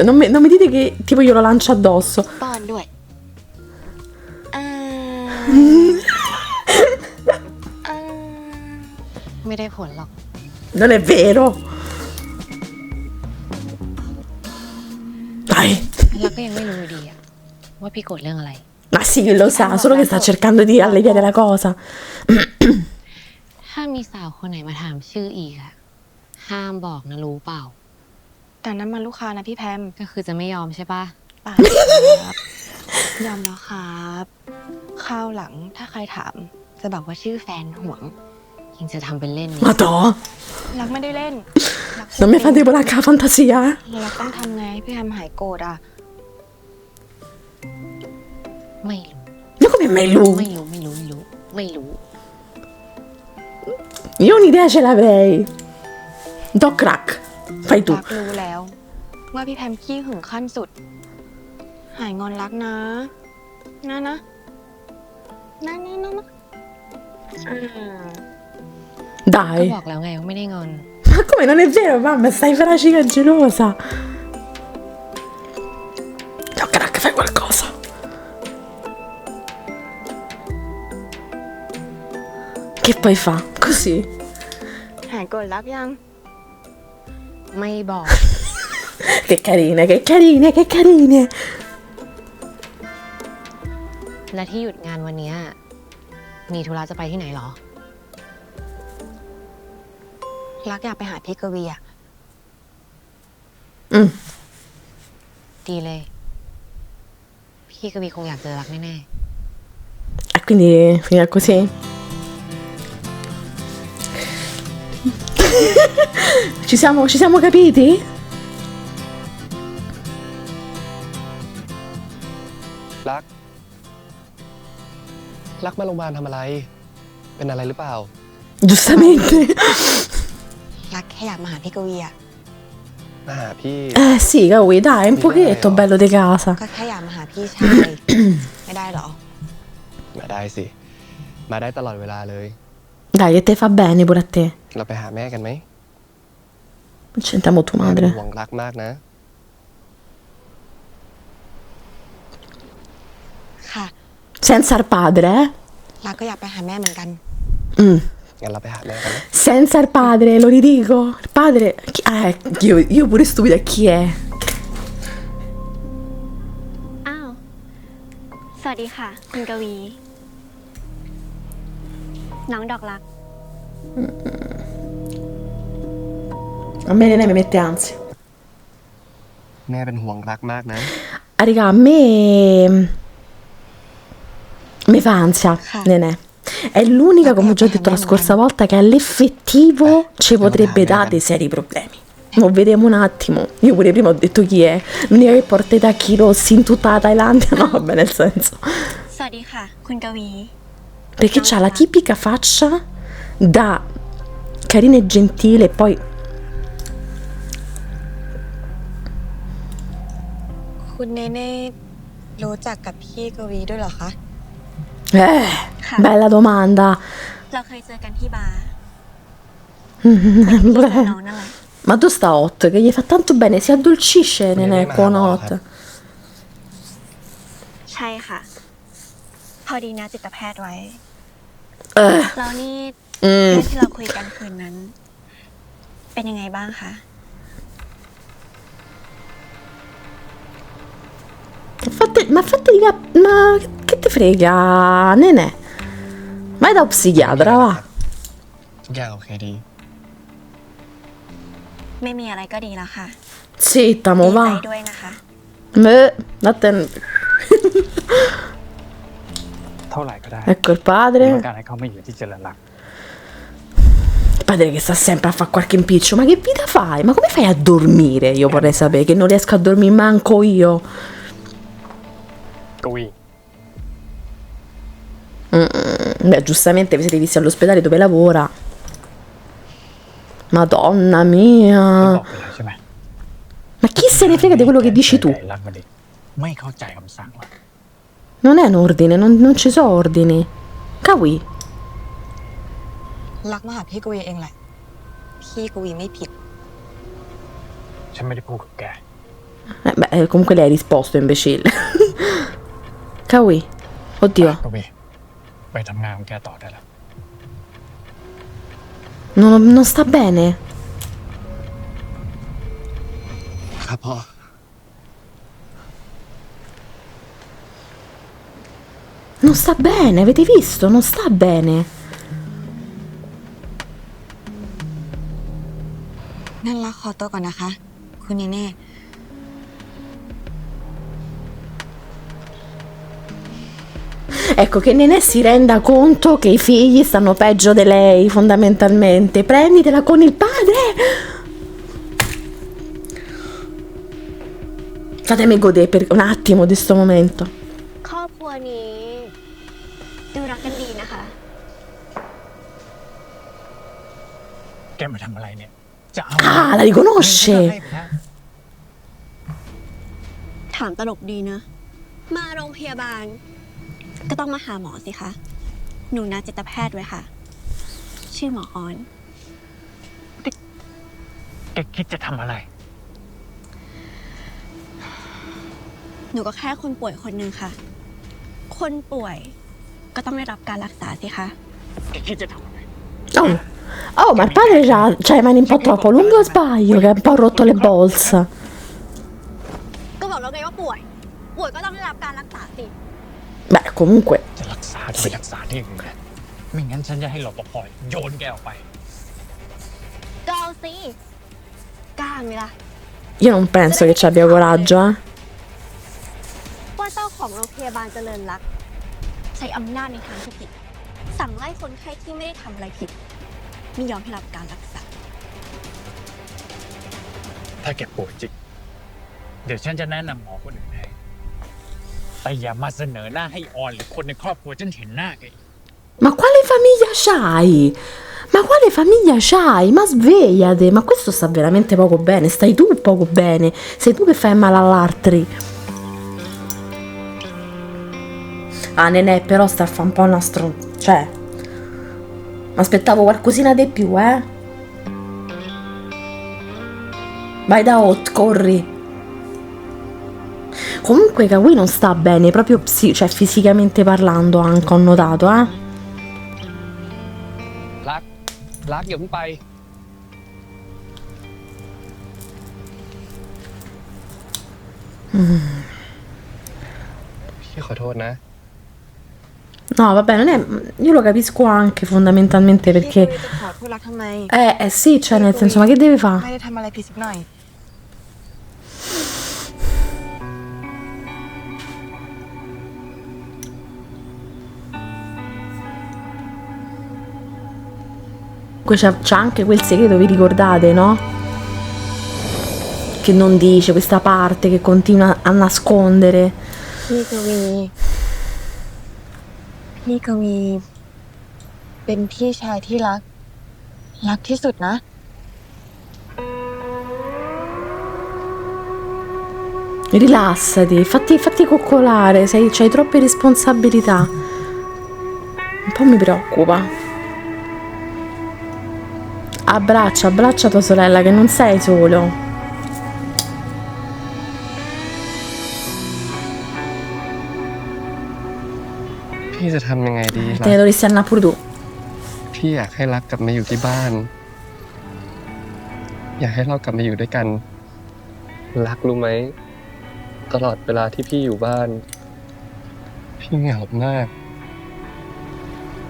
Non mi dite che tipo io lo lancio addosso. ป้อนด้วยอ่าอ่า ไม่ได้ผลหรอก Non è vero. Dai. แล้วก็ยังไม่รู้อยู่ดีอะว่าพี่โกรธเรื่องอะไร Ma sì, lo sa, solo che sta cercando di alleviare la cosa. ถ้ามีสาวคนไหนมาถามชื่ออีกอะห้ามบอกนะรู้เปล่า แต่นั้นมันลูกค้านะพี่แพม ก็คือจะไม่ยอมใช่ปะ ป่าครับ ยอมแล้วครับข้าวหลังถ้าใครถาม จะบอกว่าชื่อแฟนห่วง ยังจะทำเป็นเล่นนี่ Madò. รักไม่ได้เล่นรัก Non mi fate volare la fantasia? รักต้องทำไงให้พี่แพมหายโกรธอ่ะ ไม่รู้ Ma come mai lui? ไม่รู้ ไม่รู้ ไม่รู้ ไม่รู้ Io un'idea ce l'avrei. Do crack. Fai tu. รักรู้แล้ว ว่าพี่แพมขี้หึงขั้นสุด หายงอนรักนะนะนะนะนะนะนะอ่า ก็ Dai. บอกแล้วไงว่าไม่ได้งอน Ma come non è vero, mamma? Stai fracica gelosa. Do crack, fai qualcosa. Che poi fa? Così. หายโกรธรักยัง ไม่บอก Che carine, che carine, che carine. และที่หยุดงานวันเนี้ยมีธุระจะไปที่ไหนหรอ รักอยากไปหาพี่กวีอ่ะ Mm. ดีเลย พี่กวีคงอยากเจอรักแน่ E quindi finirà così? Ci siamo capiti? รัก รักมาโรงพยาบาลทำอะไร เป็นอะไรหรือเปล่า Giustamente. รักแค่อยากมาหาพี่กวีอ่ะ มาหาพี่ Sì, Gaui, dai, un pochetto bello di casa. ก็แค่อยากมาหาพี่ชาย ไม่ได้เหรอ มาได้สิ มาได้ตลอดเวลาเลย Dai, che te fa bene pure a te. เราไปหาแม่กันไหม Sentiamo tua แม่เป็น madre. ห่วงรักมากนะ ค่ะ Senza il padre, eh? รักก็อยากไปหาแม่เหมือนกัน Mm. งั้นเราไปหาแม่กันนะ Senza il padre, lo ridico. Il padre. Io pure stupida, chi è? อ้าว สวัสดีค่ะ คุณกวี น้องดอกรัก A me ne mi mette ansia. แม่เป็นห่วงรักมากนะ Ah, raga, a me. Mi fa ansia, Nenè. È l'unica, come ho già detto la scorsa volta, che all'effettivo ci potrebbe dare dei seri problemi. Mo vediamo un attimo. Io pure prima ho detto chi è. L'unica che porta i tacchi rossi in tutta la Thailandia. No, vabbè, nel senso. สวัสดีค่ะ คุณกวี Perché c'ha la tipica faccia da carina e gentile e poi คุณเนเน่รู้จักกับพี่กวีด้วยเหรอคะ ค่ะ bella domanda. เราเคยเจอกันที่บาร์ Beh, น้องนั่นแหละ ma tu sta hot, che gli fa tanto bene, si addolcisce Nenè con hot. ใช่ค่ะ พอดีนะจิตแพทย์ไว้ Eh, แล้วนี่ mm. เรื่องที่เราคุยกันคืนนั้น เป็นยังไงบ้างคะ Ma che ti frega, Nenè? Vai da un psichiatra, va. ทุกอย่างโอเคดี ไม่มีอะไรก็ดีแล้วค่ะ Zitta, ดี mo ใจ va. ด้วยนะคะ Vattene. เท่าไหร่ก็ได้ Ecco il padre. ต้องการให้เขาไม่อยู่ที่เจริญรัก Il padre che sta sempre a fare qualche impiccio. Ma che vita fai? Ma come fai a dormire? Io vorrei sapere che non riesco a dormire manco io. กวี Beh, giustamente vi siete visti all'ospedale dove lavora. Madonna ฉัน mia. บอกไปแล้วใช่ไหม Ma chi se ne frega di quello che dici tu? ไอ้รักมาดิไม่เข้าใจคำสั่งว่ะ Non è un ordine, non ci sono ordini. Kawi. รักมาหาพี่กวีเองแหละ พี่กวีไม่ผิด ฉันไม่ได้พูดกับแก Beh, comunque lei ha risposto, imbecille. Kawi. Oddio. ก็ไปทำงานของแกต่อได้แล้ว Non sta bene. ครับพ่อ Non sta bene, avete visto? Non sta bene. นั่นรักขอตัวก่อนนะคะ คุณเนเน่ Ecco, che Nenè si renda conto che i figli stanno peggio di lei, fondamentalmente. Prenditela con il padre! Fatemi godere per un attimo di sto momento. ครอบครัวนี้ดูรักกันดีนะคะ แกมาทำอะไรเนี่ย จะเอา Ah, la riconosce! ถามตลกดีนะ มาโรงพยาบาล ก็ต้องมาหาหมอสิคะ หนูนัดจิตแพทย์ไว้ค่ะ ชื่อหมอออน แกคิดจะทำอะไร หนูก็แค่คนป่วยคนหนึ่งค่ะ คนป่วยก็ต้องได้รับการรักษาสิคะ แกคิดจะทำอะไร Oh, oh, ma il padre c'ha le mani un po' troppo lunghe o sbaglio? Che ha un po' rotto le bolse. ก็บอกแล้วไงว่าป่วย ป่วยก็ต้องได้รับการรักษาสิ Beh, comunque, จะรักษาจะไปรักษาที่อื่นนะไม่งั้นฉันจะให้รปภโยนแกออกไป ก็เอาสิ กล้าไหมล่ะ io non penso che ci abbia coraggio, eh. ว่าเจ้าของโรงพยาบาลเจริญรักษณ์ใช้อำนาจในทางที่ผิด สั่งไล่คนไข้ที่ไม่ได้ทำอะไรผิด ไม่ยอมให้รับการรักษา ถ้าแกป่วยจริง เดี๋ยวฉันจะแนะนำหมอคนอื่นให้ แต่อย่ามาเสนอหน้าให้ออนหรือคนในครอบครัวฉันเห็นหน้าแกอีก Ma quale famiglia c'hai? Ma quale famiglia c'hai? Ma svegliate, ma questo sta veramente poco bene, stai tu poco bene, sei tu che fai male all'altri. Ah, Nenè, però sta a fa un po' una cioè, mi aspettavo qualcosina di più, eh? Vai da Hot, corri. Comunque Kawi non sta bene, proprio cioè fisicamente parlando anche, ho notato, eh? รักอย่าเพิ่งไป พี่ขอโทษนะ No, vabbè, non è. Io lo capisco anche fondamentalmente พี่กวี perché. จะขอโทษรักทำไม Sì, cioè, nel senso, ma che deve ไม่ fare? ได้ทำอะไรผิดสักหน่อย C'è anche quel segreto, vi ricordate, no? Che non dice, questa parte che continua a nascondere. พี่กวีเป็นพี่ชายที่รักที่สุดนะ Rilassati, fatti coccolare, c'hai troppe responsabilità. Un po' mi preoccupa. Abbraccia tua sorella che non sei solo. พี่จะทำยังไงดีรั Te ne dovresti andare pure tu. พี่อยากให้รักกลับมาอยู่ที่บ้าน อยากให้เรากลับมาอยู่ด้วยกัน รักรู้ไหม ตลอดเวลาที่พี่อยู่บ้าน พี่เหงามาก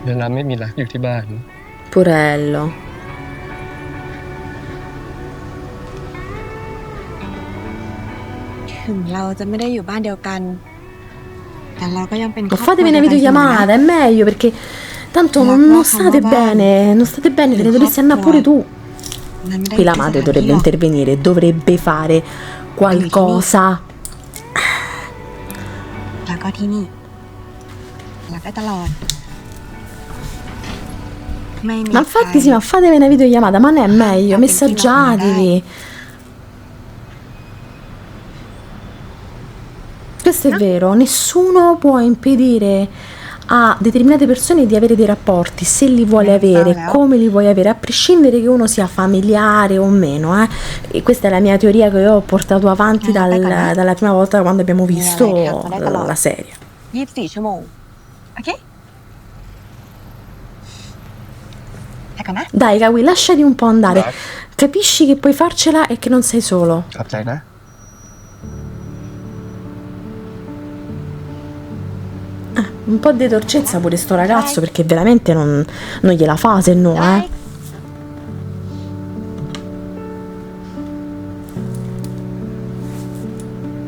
เวลาไม่มีรักอยู่ที่บ้าน Purello. ถึงเราจะไม่ได้อยู่บ้านเดียวกัน แต่เราก็ยังเป็น Ma fatevi una videochiamata, è meglio perché tanto non state bene, non state bene, te ne dovresti andare pure tu. Qui la madre dovrebbe intervenire, dovrebbe fare qualcosa. แล้วก็ที่นี่รักได้ตลอด ไม่มี Ma infatti sì, ma fatevi una videochiamata, ma non è meglio, messaggiatevi. Questo è vero, nessuno può impedire a determinate persone di avere dei rapporti, se li vuole avere, come li vuoi avere, a prescindere che uno sia familiare o meno. E questa è la mia teoria che ho portato avanti dalla prima volta quando abbiamo visto la serie. 24 ชั่วโมง โอเค ไปก่อนนะ Dai, Kawi, lasciati un po' andare. Capisci che puoi farcela e che non sei solo. ขอบใจนะ Un po' di dolcezza pure sto ragazzo, perché veramente non gliela fa, se no,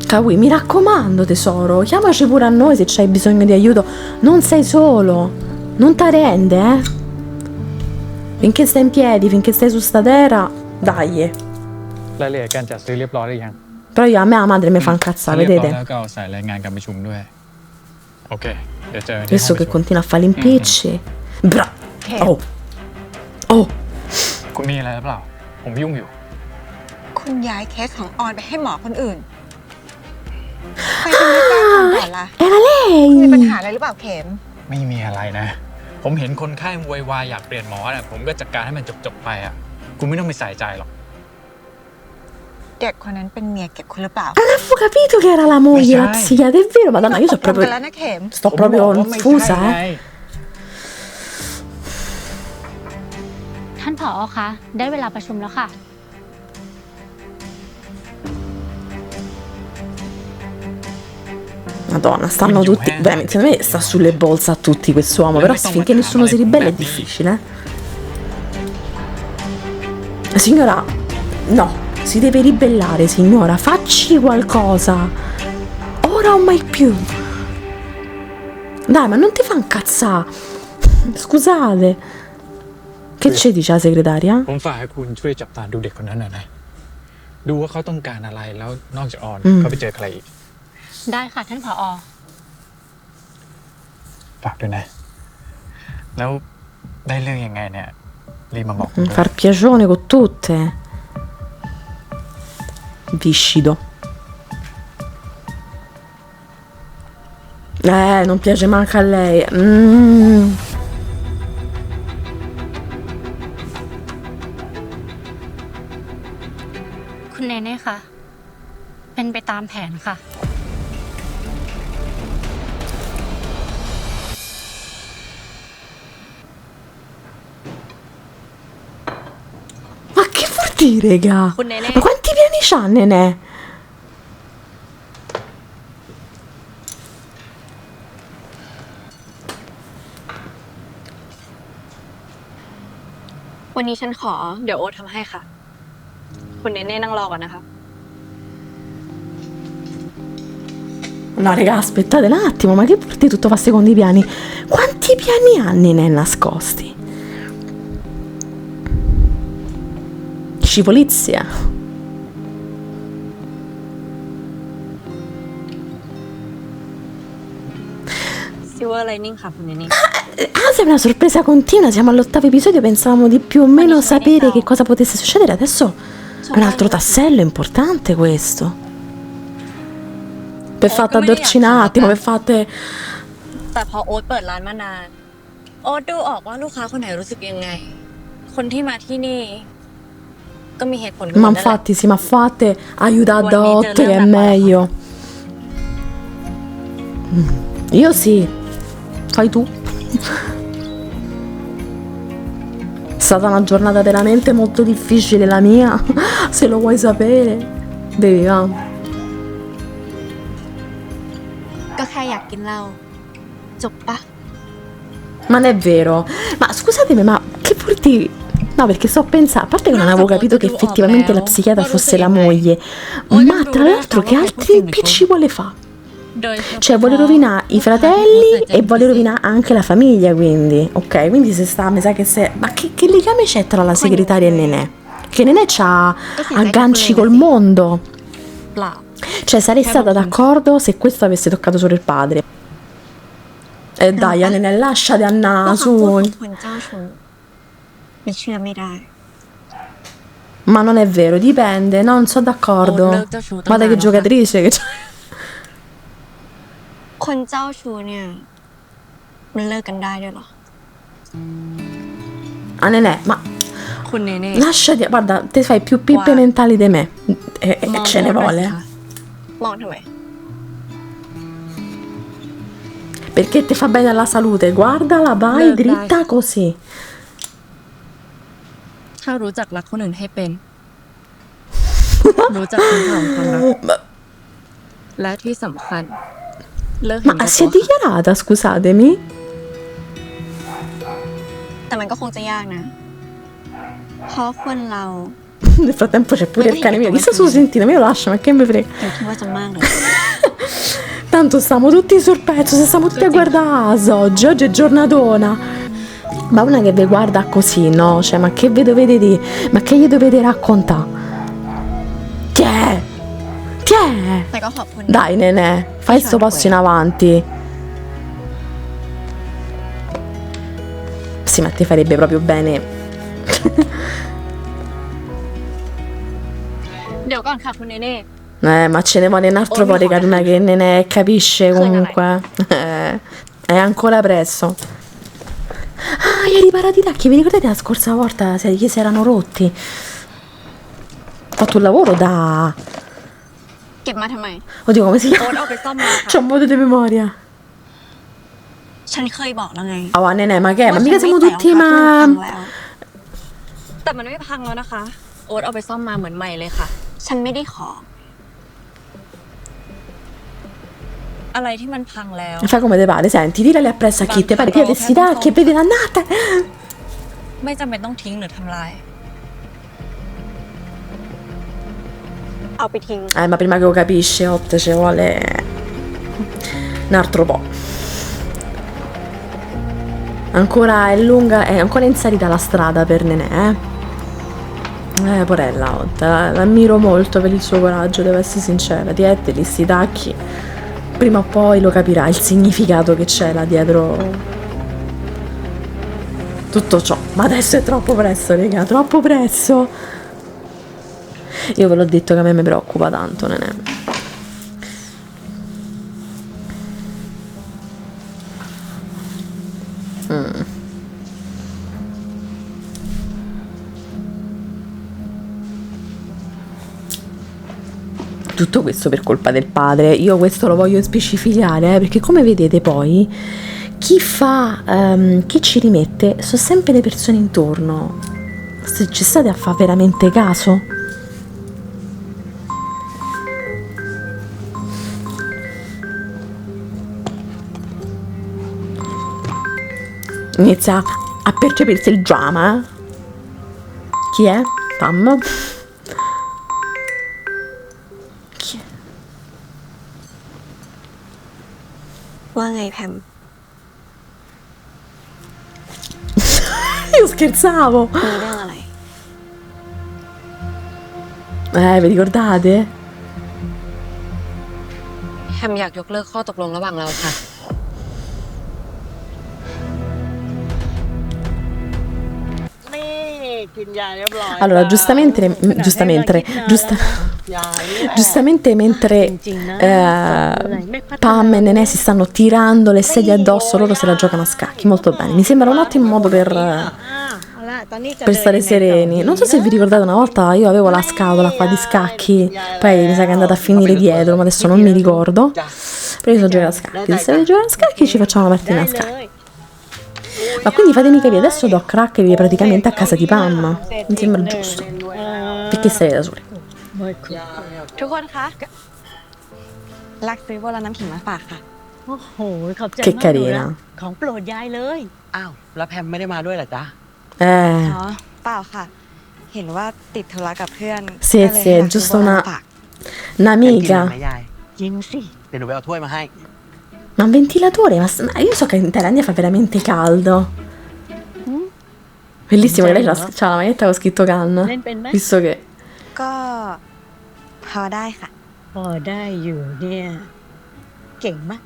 Kawi, mi raccomando, tesoro, chiamaci pure a noi se c'hai bisogno di aiuto. Non sei solo. Non t'arrende, Finché stai in piedi, finché stai su sta terra, dai. รายละเอียดการจัดซื้อเรียบร้อยหรือยัง Però io, a me la madre mi fa incazzare, เรียบร้อย vedete? แล้วก็เอาใส่รายงานการประชุมด้วย โอเค เดี๋ยวเจอกันที่ Adesso ห้องประ che ชุม continua a fare l'impicci. Oh. Oh. คุณมีอะไรหรือเปล่า ผมยุ่งอยู่ คุณย้ายเคสของออนไปให้หมอคนอื่น ไปทำไมกล้าทำก่อนล่ะ Era มีปัญ lei. หาอะไรหรือเปล่าเข็ม ไม่มีอะไรนะ ผมเห็นคนไข้โวยวายอยากเปลี่ยนหมอนะผมก็จัดการให้มันจบๆไปอ่ะ คุณไม่ต้องไปใส่ใจหรอก เด็กคนนั้นเป็นเมียเก็บคุณหรือเปล่า Non avevo capito che era la moglie, la psichiatra. È vero, madonna, io ต sono กลงกัน proprio. แล้วนะเข็ม Sto ผมบอก proprio ว่าไม่ confusa, ใช่ไง ท่านผอ.คะ ได้เวลาประชุมแล้วค่ะ Madonna, stanno tutti. Veramente, secondo me sta sulle bolse a tutti quest'uomo. Però finché nessuno si ribella è difficile. Signora, no, si deve ribellare, signora. Facci qualcosa. Ora o mai più. Dai, ma non ti fa incazzare. Scusate. Che ci dice la segretaria? ผมฝากให้คุณช่วยจับตาดูเด็กคนนั้นหน่อยนะ ดูว่าเขาต้องการอะไรแล้วนอกจากออนเขาไปเจอใครอีก ได้ค่ะท่านผอ.ฝากด้วยนะ แล้วได้เรื่องยังไงเนี่ย รีบมาบอกผมด้วย Far piacione con tutte. Viscido. Non piace manco a lei. Mm. คุณเนเน่ค่ะ เป็นไปตามแผนค่ะ Ma che vuol dire, raga? Ma quanti piani c'ha, Nenè? วันนี้ฉันขอ เดี๋ยวโอ๊ตทำให้ค่ะ คุณเนเน่นั่งรอก่อนนะคะ No, raga, aspettate un attimo, ma che porti tutto fa secondo i piani? Quanti piani ha Nenè nascosti? Scivolizia. ซิลเวอร์ไลนิ่งค่ะคุณเนเน่ Ah, sei una sorpresa continua, siamo all'8º episodio, pensavamo di più o meno sapere che cosa potesse succedere, adesso è un altro tassello importante questo. Per fatte addorcina un attimo, per fatte... แต่พอโอ๊ตเปิดร้านมานาน โอ๊ตดูออกว่าลูกค้าคนไหนรู้สึกยังไง คนที่มาที่นี่ ก็มีเหตุผลกันหม Ma ดนั่นแหละ infatti sì, ma fate aiutate da 8 che è meglio. Io sì, fai tu. È stata una giornata veramente molto difficile la mia, se lo vuoi sapere. Beviamo. ก็แค่อยากกินเหล้าจบปะ Ma non è vero. Ma scusatemi, ma che vuol dire? No, perché sto pensando, a parte che non avevo capito che effettivamente la psichiatra fosse la moglie, ma tra l'altro che altri impicci vuole fare? โดยเฉพาะ Cioè vuole rovinare i fratelli e vuole rovinare anche la famiglia, quindi. Ok, quindi se sta, mi sa che se... Ma che legame c'è tra la segretaria e Nenè? Che Nenè c'ha agganci col mondo. เปล่า Cioè sarei stata d'accordo se questo avesse toccato solo il padre. Dai, Nenè, lasciati andare, ก็ su. คำพูดของคนเจ้าชู้ ไม่เชื่อไม่ได้ Ma non è vero, dipende, no, non sono d'accordo. Guarda che giocatrice che c'è. คนเจ้าชู้เนี่ย มันเลิกกันได้ด้วยเหรอ Ah, Nenè, ma คุณเนเน่ lasciati, guarda, te fai più pippe mentali di me. E ce ne vuole. มองทำไม Perché ti fa bene alla salute. Guardala, vai dritta così. ถ้ารู้จักรักคนอื่นให้เป็น รู้จักคุณค่าของความรัก และที่สำคัญ เลิกเห็น Ma แก่ si è ตัว dichiarata, scusatemi. แต่มันก็คงจะยากนะ เพราะคนเรา Nel frattempo c'è pure il cane mio. Chissà se lo sentite, ma io lascio, ma che mi frega. เดี๋ยวคิดว่าจะมากเลย Tanto stiamo tutti sul pezzo, se stiamo tutti a guardare AS oggi è giornatona. Ma una che vi guarda così, no? Cioè, ma che vi dovete dire? Ma che gli dovete raccontare? Chi è? Chi è? แต่ก็ขอบคุณ Dai, Nenè, fai sto passo in avanti. Sì, ma ti farebbe proprio bene. เดี๋ยวก่อนค่ะคุณเนเน่ Ma ce ne vuole un altro po' raga, prima che Nenè capisce comunque. È ancora presto. Ah, gli hai riparato i tacchi, vi ricordate la scorsa volta che si erano rotti? Ho fatto un lavoro da... เก็บมาทำไม Oddio, come si โอ๊ต chiama? เอาไปซ่อมมาค่ะ C'ho un modo di memoria. ฉันเคยบอกแล้วไง Oh, Nenè, ma che è? Ma ว่า mica ฉัน siamo ไม่ tutti แต่งรองเท้าที่มันพัง ma... แล้ว แต่มันไม่พังแล้วนะคะ โอ๊ตเอาไปซ่อมมาเหมือนใหม่เลยค่ะ ฉันไม่ได้ขอ อะไรที่มันพังแล้ว Fai come te pare, senti, tirali appresso a chi te pare, che questi tacchi e vedi l'annata. ไม่จำเป็นต้องทิ้งหรือทำลาย เอาไปทิ้ง Ma prima che lo capisci, Ott, ci vuole un altro po'. Ancora è lunga, è ancora in salita la strada per Nenè, porella, Ott, l'ammiro molto per il suo coraggio, devo essere sincera. Dieteli, sti tacchi. Prima o poi lo capirà il significato che c'è là dietro tutto ciò. Ma adesso è troppo presto, raga, troppo presto. Io ve l'ho detto che a me mi preoccupa tanto, Nenè. Tutto questo per colpa del padre. Io questo lo voglio specificare, perché come vedete poi chi ci rimette sono sempre le persone intorno. Se ci state a fare veramente caso? Inizia a percepirsi il drama. Chi è? Pam. Chi è? ว่าไงแพม Io scherzavo. มีเรื่องอะไร Vi ricordate? แฮมอยากยกเลิกข้อตกลงระหว่างเราค่ะ นี่กินยาเรียบร้อย Allora, giustamente mentre Pam e Nenè si stanno tirando le sedie addosso, loro se la giocano a scacchi. Molto bene. Mi sembra un ottimo modo per stare sereni. Non so se vi ricordate, una volta io avevo la scatola qua di scacchi, poi mi sa che è andata a finire dietro, ma adesso non mi ricordo. Però io so giocare a scacchi. Se sapete giocare a scacchi ci facciamo una partita a scacchi. Ma quindi fatemi capire, adesso Doc Rack vive praticamente a casa di Pam. Mi sembra giusto. Perché stai da soli? ทุกคนคะ รักซื้อโบราณน้ำขิงมาฝากค่ะ โอ้โหขอบใจ Che มากเลยนะ carina. ของโปรดยายเลย อ้าว แล้วแพมไม่ได้มาด้วยเหรอจ๊ะ อ๋อ เปล่าค่ะ เห็นว่าติดธุระกับเพื่อน Sì, ก็เลย sì, อยาก è ซื้อ giusto โบราณ una มาฝาก แพมกิน un'amica. ไหมยาย กินสิ เดี๋ยวหนูไปเอาถ้วยมาให้ Ma un ventilatore? Ma io so che in Thailandia fa veramente caldo. Bellissimo che lei c'ha la maglietta con scritto Can. เล่นเป็นไหม Visto che... ก็พอได้ค่ะ พอได้อยู่เนี่ย เก่งมาก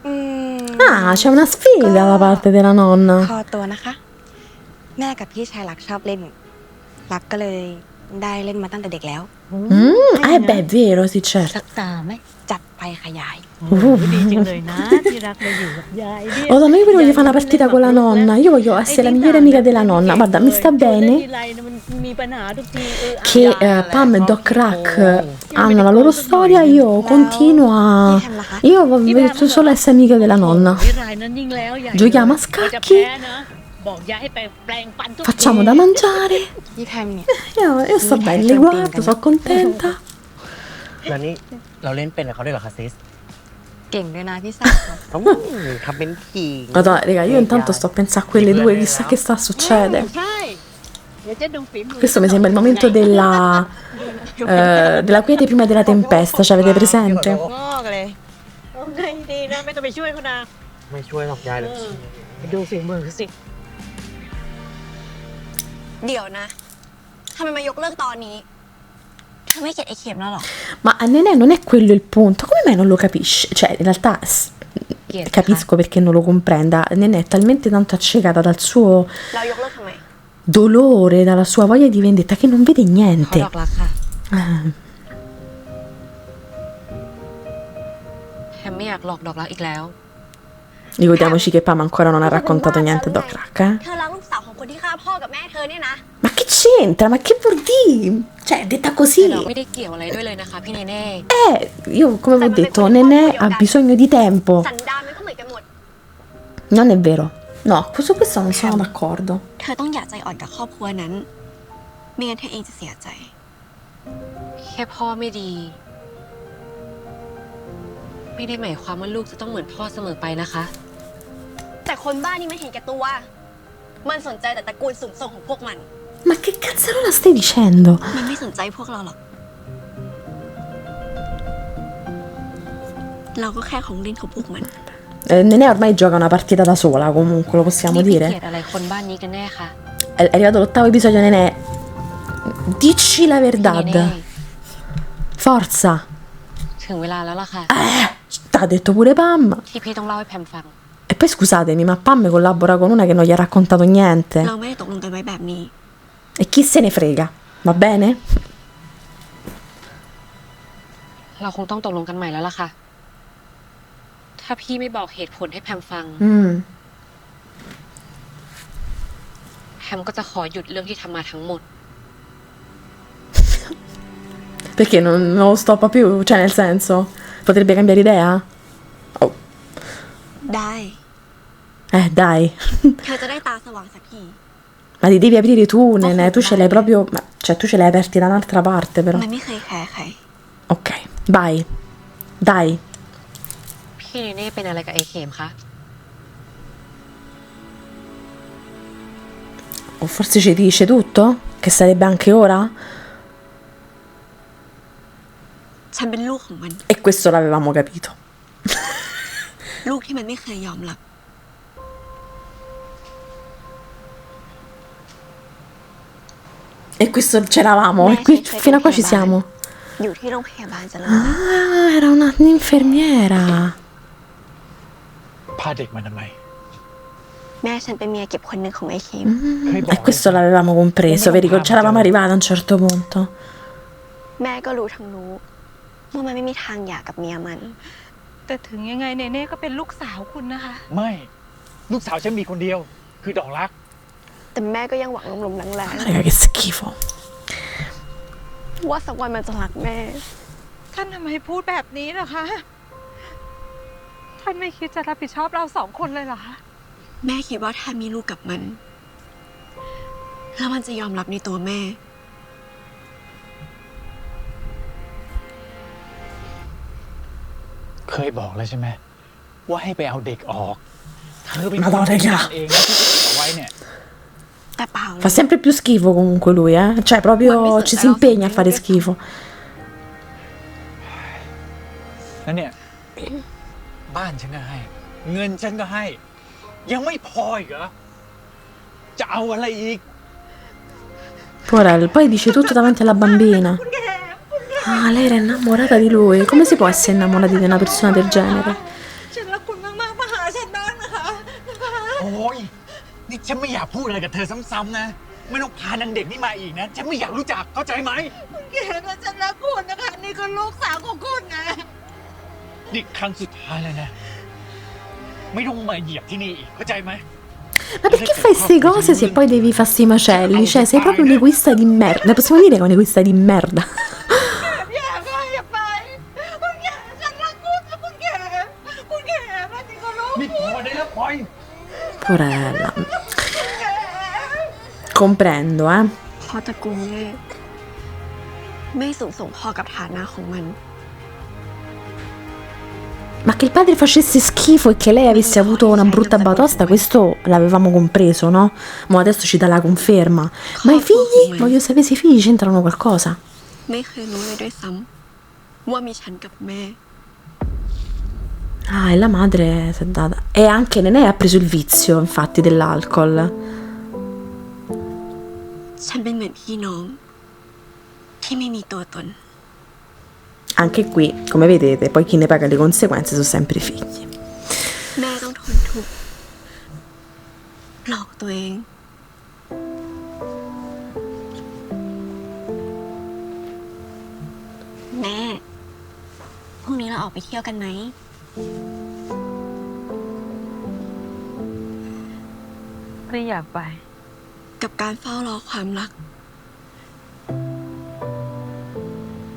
อืม Ah, c'è una sfiga da parte della พ nonna. อตัวนะคะ แม่กับพี่ชายรักชอบเล่น รักก็เลยได้เล่นมาตั้งแต่เด็กแล้ว Beh, è vero, sì, สั certo. กตาไหม จัดไปขยาย โอ้โหดีจังเลยนะ ที่รักเราอยู่กับยายเนี่ย Oh, no, io voglio fare una partita con la nonna. Io voglio essere la migliore amica della nonna. Guarda, mi sta bene มันมีปัญหาทุกทีche Pam e Doc Rack hanno la loro storia. Io continuo a. Io voglio solo essere amica della nonna. รายนั้นยิ่งแล้วใหญ่ Giochiamo a จะ scacchi. แพ้นะบอกยายให้ไปแปลงฟันทุกที Facciamo da mangiare. พี่แพมเนี่ย Io sto bene, li guardo, sono contenta. แล้วนี่เราเล่นเป็นกับเขาด้วยเหรอคะซิส เก่งด้วยนะพี่สาว ทำเป็นขิง Madonna, raga, io intanto sto a pensare a quelle due, chissà che sta a succedere. ใช่เดี๋ยวจะดูฝีมือ Questo mi sembra il momento della quiete prima della tempesta, cioè avete presente? งอกเลย เอาไงดีนะไม่ต้องไปช่วยเขานะ ไม่ช่วยหรอกยายเลย ไปดูฝีมือสิ เดี๋ยวนะทำไมมายกเลิกตอนนี้เธอไม่เกลียดไอ้เข็มแล้วหรอ Ma a Nenè non è quello il punto, come mai non lo capisce? Cioè, in realtà capisco perché non lo comprenda. Nenè è talmente tanto accecata dal suo เรายกเลิกทำไม dolore, dalla sua voglia di vendetta che non vede เขา niente. ดอกรักค่ะ Ah, แฮมไม่อยากหลอกดอกรักอีกแล้ว ricordiamoci che Pam ancora non ha raccontato niente a Doc Rack, eh? เธอรักลูกสาวของคนที่ฆ่าพ่อกับแม่เธอเนี่ยนะ Ma che c'entra? Ma che vuol dire? Cioè, detta แต่ così. เราไม่ได้เกี่ยวอะไรด้วยเลยนะคะพี่เนเน่ Io come vi ho detto, Nenè ha bisogno di tempo. สันดานมันก็เหมือนกันหมด Non è vero. No, su questo non sono d'accordo. เธอต้องอย่าใจอ่อนกับครอบครัวนั้นไม่งั้นเธอเองจะเสียใจ แค่พ่อไม่ดี ไม่ได้หมายความว่าลูกจะต้องเหมือนพ่อเสมอไปนะคะ แต่คนบ้านนี่มันเห็นแก่ตัว มันสนใจแต่ตระกูลสูงส่งของพวกมัน Ma che cazzarola stai dicendo? มันไม่สนใจพวกเราหรอก เราก็แค่ของเล่นของพวกมัน Nenè ormai gioca una partita da sola, comunque, lo possiamo นี่พี่เกลีย dire. ดอะไรคนบ้านนี้กันแน่คะ È arrivato l'ottavo episodio, Nenè. Dici la พี่เนเน่ verdad. Forza. ถึงเวลาแล้วล่ะค่ะ T'ha detto pure Pam. ที่พี่ต้องเล่าให้แพมฟัง E poi scusatemi, ma Pam collabora con una che non gli ha raccontato niente. เราไม่ได้ตกลงกันไว้แบบนี้ E chi se ne frega, va bene? เราคงต้องตกลงกันใหม่แล้วล่ะค่ะ ถ้าพี่ไม่บอกเหตุผลให้แพมฟัง Mm. แพมก็จะขอหยุดเรื่องที่ทำมาทั้งหมด Perché non lo stoppa più? Cioè, nel senso, potrebbe cambiare idea? Oh, ได้ dai. เธอจะได้ตาสว่างสักที Ma li devi aprire tu, Nenè. Tu ce l'hai proprio. Cioè, tu ce l'hai aperti da un'altra parte, però. มันไม่เคยแคร์ใคร Ok, vai. Dai. พี่เนเน่เป็นอะไรกับไอเข็มคะ O forse ci dice tutto? Che sarebbe anche ora? ฉันเป็นลูกของมัน E questo l'avevamo capito. ลูกที่มันไม่เคยยอมรับ E questo c'eravamo. E qui, fino a qua ci siamo. อยู่ที่โรงพยาบาลเจริญ Ah, era un'infermiera. พาเด็กมาทำไม แม่ฉันเป็นเมียเก็บคนหนึ่งของไอ้เคม E questo l'avevamo compreso, vedi? C'eravamo arrivati a un certo punto. แม่ก็รู้ทั้งรู้ว่ามันไม่มีทางหย่ากับเมียมัน แต่ถึงยังไงเนเน่ก็เป็นลูกสาวคุณนะคะ ไม่ ลูกสาวฉันมีคนเดียว คือดอกรัก แต่แม่ก็ยังหวังลมๆแรง Raga, che schifo. ๆว่าสักวันมันจะรักแม่ ท่านทำไมพูดแบบนี้ล่ะคะ ท่านไม่คิดจะรับผิดชอบเราสองคนเลยเหรอคะ แม่คิดว่าถ้ามีลูกกับมัน แล้วมันจะยอมรับในตัวแม่ เคยบอกแล้วใช่ไหมว่าให้ไปเอาเด็กออก เธอเป็น Madonna, คนจัด raga. การเองนะที่จะเก็บเอาไว้เนี่ย แต่เปล่าเล Fa ย sempre più schifo comunque lui, eh? Cioè, proprio ci si impegna a fare schifo. แล้วเนี่ย บ้านฉันก็ให้ เงินฉันก็ให้ ยังไม่พออีกเหรอ จะเอาอะไรอีก Porello, poi dice tutto davanti alla bambina. Ah, lei era innamorata di lui. Come si può essere innamorati di una persona del genere? ฉันรักคุณมากๆมาหาฉันบ้างนะคะ โอ้ย นี่ฉันไม่อยากพูดอะไรกับเธอซ้ำๆนะ ไม่ต้องพานางเด็กนี่มาอีกนะ ฉันไม่อยากรู้จัก เข้าใจไหม แกก็ฉันรักคุณนะคะ นี่ก็ลูกสาวของคุณนะ นี่ครั้งสุดท้ายแล้วนะ ไม่ต้องมาเหยียบที่นี่อีก เข้าใจไหม Ma perché fai queste cose se poi devi fare sti macelli? Cioè, sei proprio un egoista di merda. Ne possiamo dire che è un egoista di merda. อย่าไปอย่าไปคุณแกฉันรักคุณนะคุณแกมันนี่ก็ลูก นี่พอได้แล้วปล่อย Porella. Comprendo, eh. พอตระกูลแม่ไม่สูงส่งพอกับฐานะของมัน Ma che il padre facesse schifo e che lei avesse avuto una brutta batosta, questo l'avevamo compreso, no? Ma adesso ci dà la conferma. Ma i figli? Voglio sapere se i figli c'entrano qualcosa. ไม่เคยรู้เลยด้วยซ้ำว่ามีฉันกับแม่ Ah, e la madre si è data. E anche Nenè ha preso il vizio, infatti, dell'alcol. ฉันเป็นเหมือนพี่น้องที่ไม่มีตัวตน Anche qui, come vedete, poi chi ne paga le conseguenze sono sempre i figli. แม่ต้องทนทุกข์หลอกตัวเอง แม่พรุ่งนี้เราออกไปเที่ยวกันไหม ไม่อยากไป กับการเฝ้ารอความรัก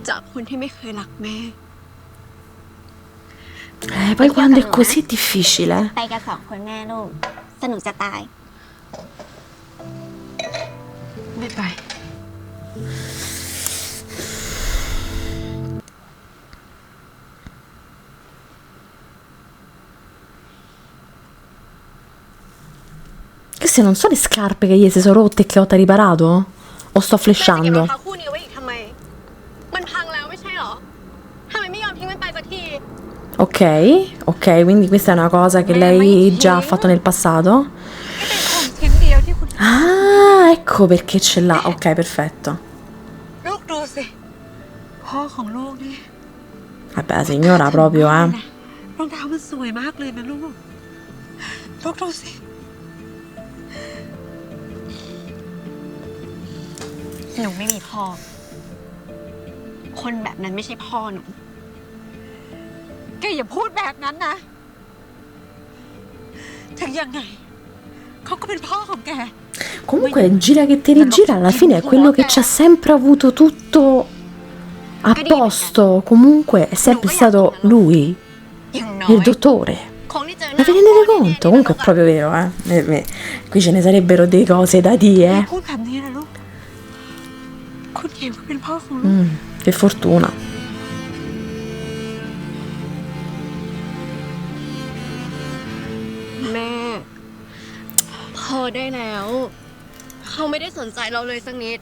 จากคนที่ไม่เคยรักแม่ Poi quando è così difficile. ไปกัน2 คนแม่ลูก สนุกจะตาย ไม่ไป Queste non sono le scarpe che gli si sono rotte e che Ota ha riparato? O sto แม่จะเก็บรอง flashando? เท้าคู่นี้ไว้อีกทำไม มันพังแล้วไม่ใช่หรอทำไมไม่ยอมทิ้งมันไปสักที Ok, ok, quindi questa è una cosa che lei già ha fatto nel passato. ของชิ้นเดียวที่คุณ Ah, ecco perché ce l'ha. Ok, perfetto. ลูกดูสิ พ่อของลูกนี่ Vabbè, la signora proprio, eh. รองเท้ามันสวยมากเลยนะลูก ลูกดูสิ หนูไม่มีพ่อ คนแบบนั้นไม่ใช่พ่อหนู แกอย่าพูดแบบนั้นนะ ถึงยังไง เขาก็เป็นพ่อของแก Comunque, gira che te rigira, alla fine è quello che ci ha sempre avuto tutto a posto. Comunque è sempre stato lui, อย่างน้อย il dottore. ของที่เจอห Ma น้า vi rendete conto? Comunque è proprio vero, eh. Qui ce ne sarebbero delle cose da อย่า dire. พูดแบบนี้นะลูก คุณเข็มก็เป็นพ่อของลูก Che fortuna. แม่ พอได้แล้ว เขาไม่ได้สนใจเราเลยสักนิด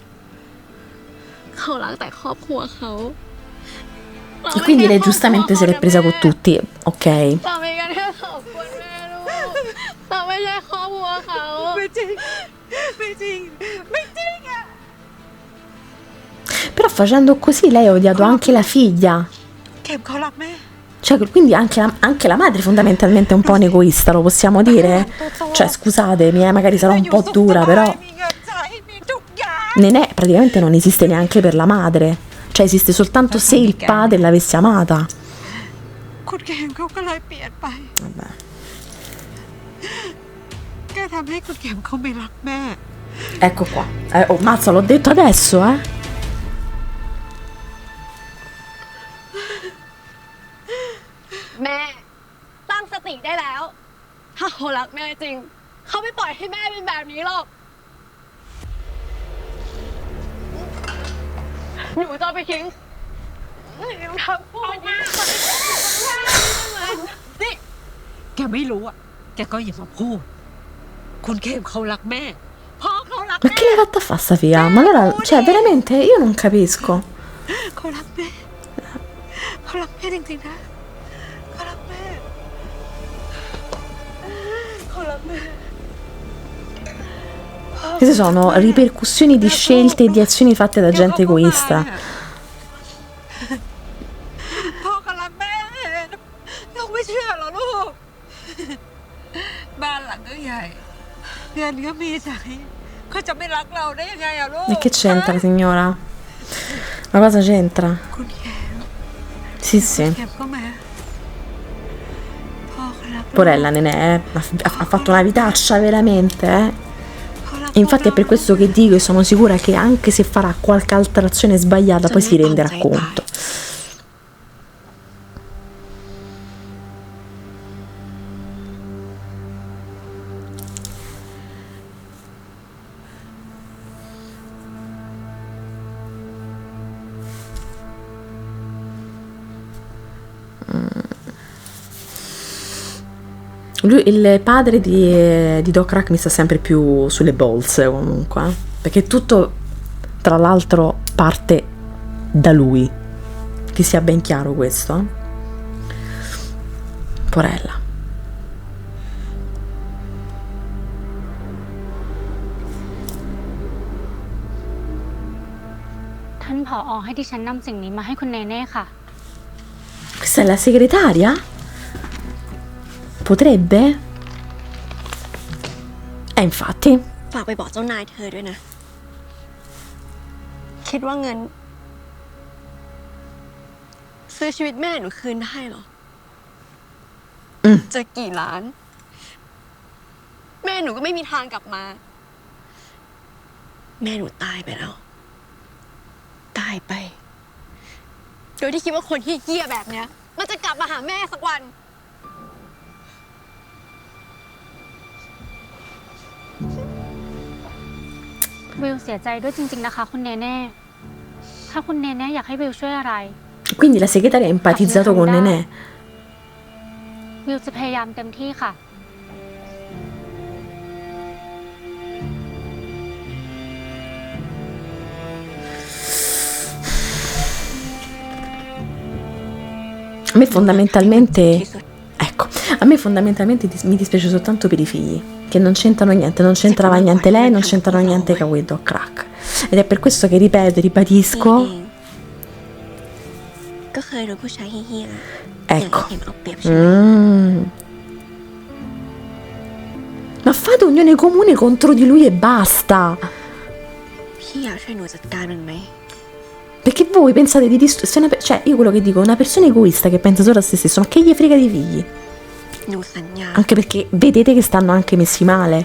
เขารักแต่ครอบครัวเขา E quindi lei giustamente se l'è presa con tutti, ok. เราไม่กันแค่ขอบคุณแม่ลูกเราไม่ใช่ครอบครัวเขา ไม่จริง ไม่จริง ไม่จริงอะ Però facendo così lei ha odiato anche la figlia. เข็มเขารักแม่ Cioè, quindi anche la madre fondamentalmente è un po' un egoista, lo possiamo dire? Cioè, scusatemi, magari sarò un po' dura, però มีเงินใช้มีทุกอย่าง Nenè praticamente non esiste neanche per la madre. Cioè, esiste soltanto se il padre l'avesse amata. คุณเข็มเขาก็เลยเปลี่ยนไป Vabbè. แกทำให้คุณเข็มเขาไม่รักแม่ Ecco qua. Oh, mazza, l'ho detto adesso, eh? แม่ตั้งสติได้แล้ว ถ้าเขารักแม่จริง เขาไม่ปล่อยให้แม่เป็นแบบนี้หรอก หนูจะเอาไปทิ้งหนูทำพูดมากนี่ แกไม่รู้อ่ะ แกก็อย่ามาพูด คุณเข็มเขารักแม่ พ่อเขารัก Ma che l'hai fatta fa sta figlia? Ma allora, cioè, veramente, io non capisco. เขารักแม่ เขารักแม่จริงๆนะ เขารักแม่ เขารักแม่ Queste sono ripercussioni di scelte e di azioni fatte da gente egoista. พ่อก็รักแม่ลูกไม่เชื่อเหรอลูก บ้านหลังก็ใหญ่ เงินก็มีใช้เขาจะไม่รักเราได้ยังไงอะลูก E che c'entra, signora? Ma cosa c'entra? คุณแขม Sì, sì. แขมก็มาพ่อเขารัก Porella, Nenè, ha fatto una vitaccia veramente, eh? เขารัก E infatti è per questo che dico e sono sicura che anche se farà qualche altra azione sbagliata poi si renderà conto. Lui, il padre di Doc Rack mi sta sempre più sulle bolse comunque, perché tutto tra l'altro parte da lui, che sia ben chiaro questo, eh? Porella. ท่านผอ.ให้ดิฉันนำสิ่งนี้มาให้คุณเนเน่ค่ะ Questa è la segretaria? Potrebbe? Infatti. ฝากไปบอกเจ้านายเธอด้วยนะ คิดว่าเงิน ซื้อชีวิตแม่หนูคืนได้เหรอ จะกี่ล้าน แม่หนูก็ไม่มีทางกลับมา แม่หนูตายไปแล้ว ตายไป โดยที่คิดว่าคนที่เหี้ยแบบเนี้ย มันจะกลับมาหาแม่สักวัน วิวเสียใจด้วยจริงๆนะคะคุณเนเน่ ถ้าคุณเนเน่อยากให้วิวช่วยอะไร Quindi la segretaria ha empatizzato con Nenè. วิวจะพยายามเต็มที่ค่ะ A me fondamentalmente, ecco, a me fondamentalmente mi dispiace soltanto per i figli, che non c'entrano niente, non c'entrava niente lei, non c'entrano niente Kawi Doc Rack. Ed è per questo che ripeto e ribadisco, ก็เคยโดนผู้ชายเหี้ยๆ ecco, เห็นเอาเปรียบใช่ไหม ma fate unione comune contro di lui e basta. พี่อยากช่วยหนูจัดการมันไหม Perché voi pensate di distruggere, cioè io quello che dico, una persona egoista che pensa solo a se stesso, ma che gli frega dei figli? หนูสัญญา Anche perché vedete che stanno anche messi male.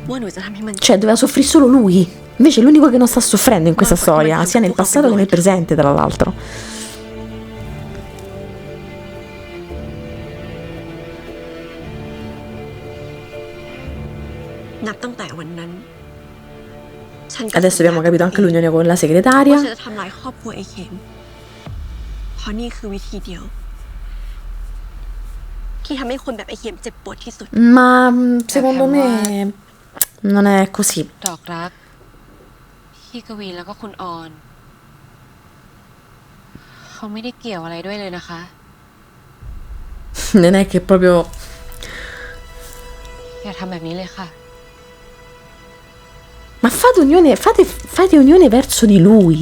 ว่าหนูจะทำให้มัน Cioè doveva soffrire solo lui. Invece è l'unico che non sta soffrendo in questa storia, sia nel passato che nel presente, tra l'altro. นับตั้งแต่วันนั้น Adesso abbiamo capito anche l'unione con la ว่า segretaria. ฉันจะทำลายครอบครัวไอ้เข็ม เพราะนี่คือวิธีเดียว ที่ทำให้คนแบบไอ้เข็มเจ็บปวดที่สุด Ma secondo me non è così. ดอกรัก พี่กวีแล้วก็คุณออน เขาไม่ได้เกี่ยวอะไรด้วยเลยนะคะ Non è che proprio อย่าทำแบบนี้เลยค่ะ Ma fate unione, fate unione verso di lui.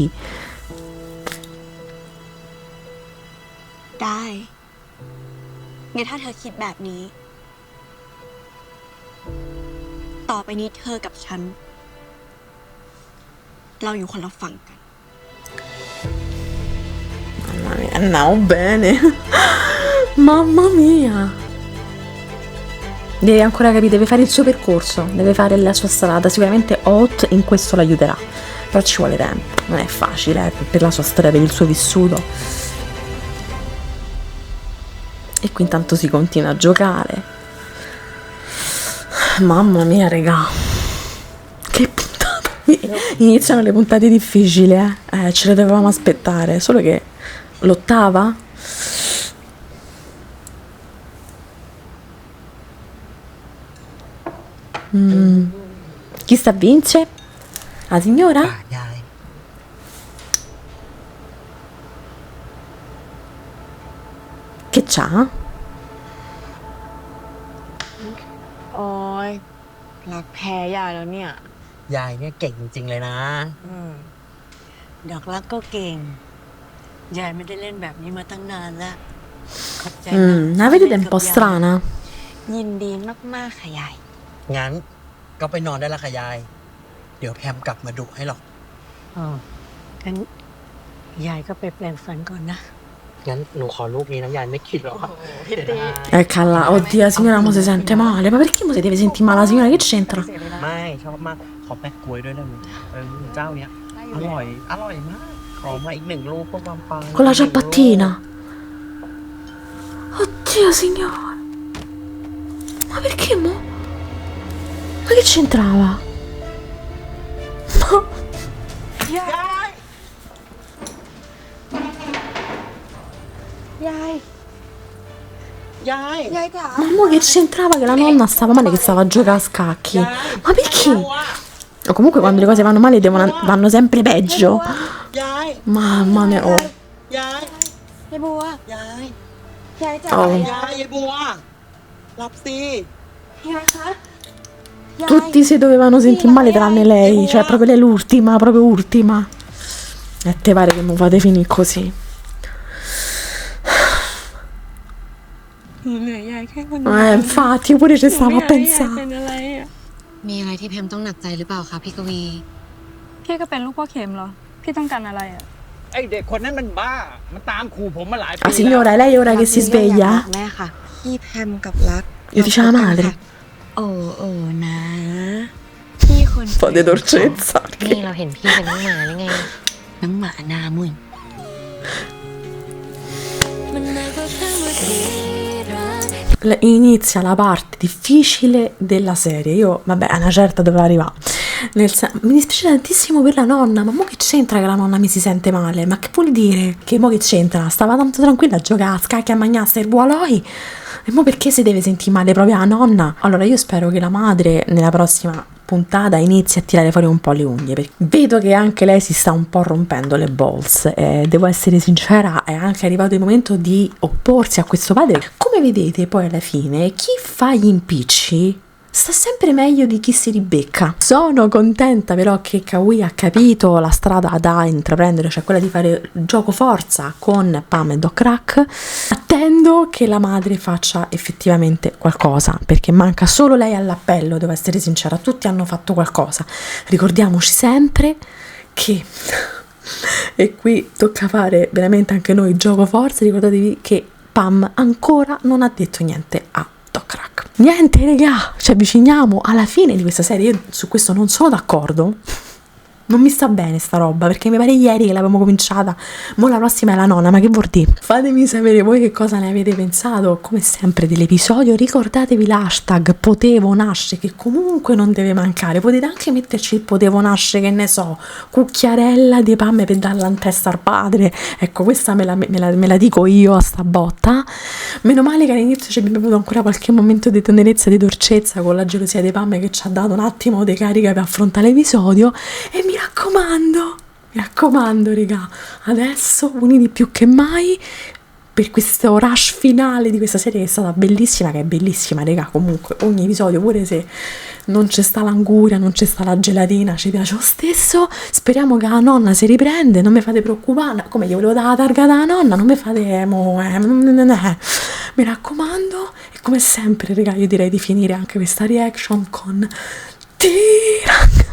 ได้งั้นถ้าเธอคิดแบบนี้ ต่อไปนี้เธอกับฉัน เราอยู่คนละฝั่งกัน Mamma mia, andiamo bene. Mamma mia. Deve ancora capire, deve fare il suo percorso, deve fare la sua strada. Sicuramente Hot in questo l'aiuterà, però ci vuole tempo, non è facile per la sua storia, per il suo vissuto. E qui intanto si continua a giocare. Mamma mia, regà, che puntata. Iniziano le puntate difficili, ce le dovevamo aspettare, solo che l'ottava. Chi sta a vince? La signora? ยาย Che c'ha? โอ้ยรักแพ้ยายแล้วเนี่ย ยายเนี่ยเก่งจริงๆเลยนะ ดอกรักก็เก่ง ยายไม่ได้เล่นแบบนี้มาตั้งนานแล้วขอบใจนะ La vedete un po' strana? ยินดีมากๆค่ะยาย งั้นก็ไปนอนได้ละค่ะยาย เดี๋ยวแพมกลับมาดุให้หรอก อ๋องั้นยายก็ไปแปลงฟันก่อนนะ งั้นหนูขอลูกนี้นะยายไม่คิดหรอกพี่เด็ด Eccola, oddio, la signora mo si sente male. Ma perché mo si deve sentire male la signora? Che c'entra? ไม่ชอบมาก ขอแปะกล้วยด้วยได้ไหมเจ้าเนี้ยอร่อยมาก ขอมาอีก1 ลูกเพื่อความปัง Con la ciabattina. Oddio, signora. Ma perché mo? Ma che c'entrava? Ma... ยาย ยาย ยาย ยายจ๋า Ma mo che c'entrava che la nonna stava male, che stava a giocare a scacchi? Ma perché? O comunque quando le cose vanno male vanno sempre peggio. ยาย Mamma mia, oh. ยาย ยายบัว ยาย ยายจ๋า Oh. ยายบัว รับสิ ยายคะ ยาย Tutti si dovevano sentire male tranne lei, cioè proprio lei l'ultima, proprio ultima. E te pare che mi fate finire così? หนูเหลือยายแค่คนเดียว Infatti, pure ci stavo a หนูไม่อยากให้ยาย pensare. เป็นอะไรอ่ะ มีอะไรที่แพมต้องหนักใจหรือเปล่าคะพี่กวี พี่ก็เป็นลูกพ่อเข็มเหรอ พี่ต้องการอะไรอ่ะ ไอ้เด็กคนนั้นมันบ้า มันตามขู่ผมมาหลายปี La signora, è lei ora che si sveglia? แม่ค่ะ พี่แพมกับรัก Io diceva la madre. โอ้นะ พี่คน Un po' di dolcezza. นี่เราเห็นพี่เป็นน้องหมาหรือไง น้องหมาหน้ามึง Inizia la parte difficile della serie. Io, vabbè, a una certa doveva arrivare. Mi dispiace tantissimo per la nonna, ma mo che c'entra che la nonna mi si sente male? Ma che vuol dire? Che mo che c'entra? Stava tanto tranquilla a giocare a scacchi, a mangiare il buoloi. E mo perché si deve sentire male proprio la nonna? Allora io spero che la madre nella prossima puntata inizi a tirare fuori un po' le unghie, perché vedo che anche lei si sta un po' rompendo le balls e devo essere sincera, è anche arrivato il momento di opporsi a questo padre. Come vedete poi alla fine chi fa gli impicci sta sempre meglio di chi si ribecca. Sono contenta però che Kawi ha capito la strada da intraprendere, cioè quella di fare gioco forza con Pam e Doc Rack. Attendo che la madre faccia effettivamente qualcosa, perché manca solo lei all'appello, devo essere sincera, tutti hanno fatto qualcosa. Ricordiamoci sempre che e qui tocca fare veramente anche noi gioco forza, ricordatevi che Pam ancora non ha detto niente a Doc Rack. Niente regà, ci avviciniamo alla fine di questa serie. Io su questo non sono d'accordo, non mi sta bene sta roba, perché mi pare ieri che l'avevamo cominciata, mo la prossima è la nonna, ma che vuol dire? Fatemi sapere voi che cosa ne avete pensato, come sempre dell'episodio. Ricordatevi l'hashtag potevo nasce, che comunque non deve mancare, potete anche metterci il potevo nasce, che ne so, cucchiarella di Pam per darla in testa al padre, ecco questa me la dico io a sta botta. Meno male che all'inizio ci abbiamo avuto ancora qualche momento di tenerezza, di dolcezza con la gelosia di Pam che ci ha dato un attimo di carica per affrontare l'episodio. E mi raccomando raga, adesso uniti più che mai per questo rush finale di questa serie che è stata bellissima, che è bellissima raga, comunque ogni episodio, pure se non c'è sta l'anguria, non c'è sta la gelatina, ci piace lo stesso. Speriamo che la nonna si riprende, non mi fate preoccupare, come io volevo dare la targa alla nonna, non mi fate mi raccomando. E come sempre raga, io direi di finire anche questa reaction con T-Rack.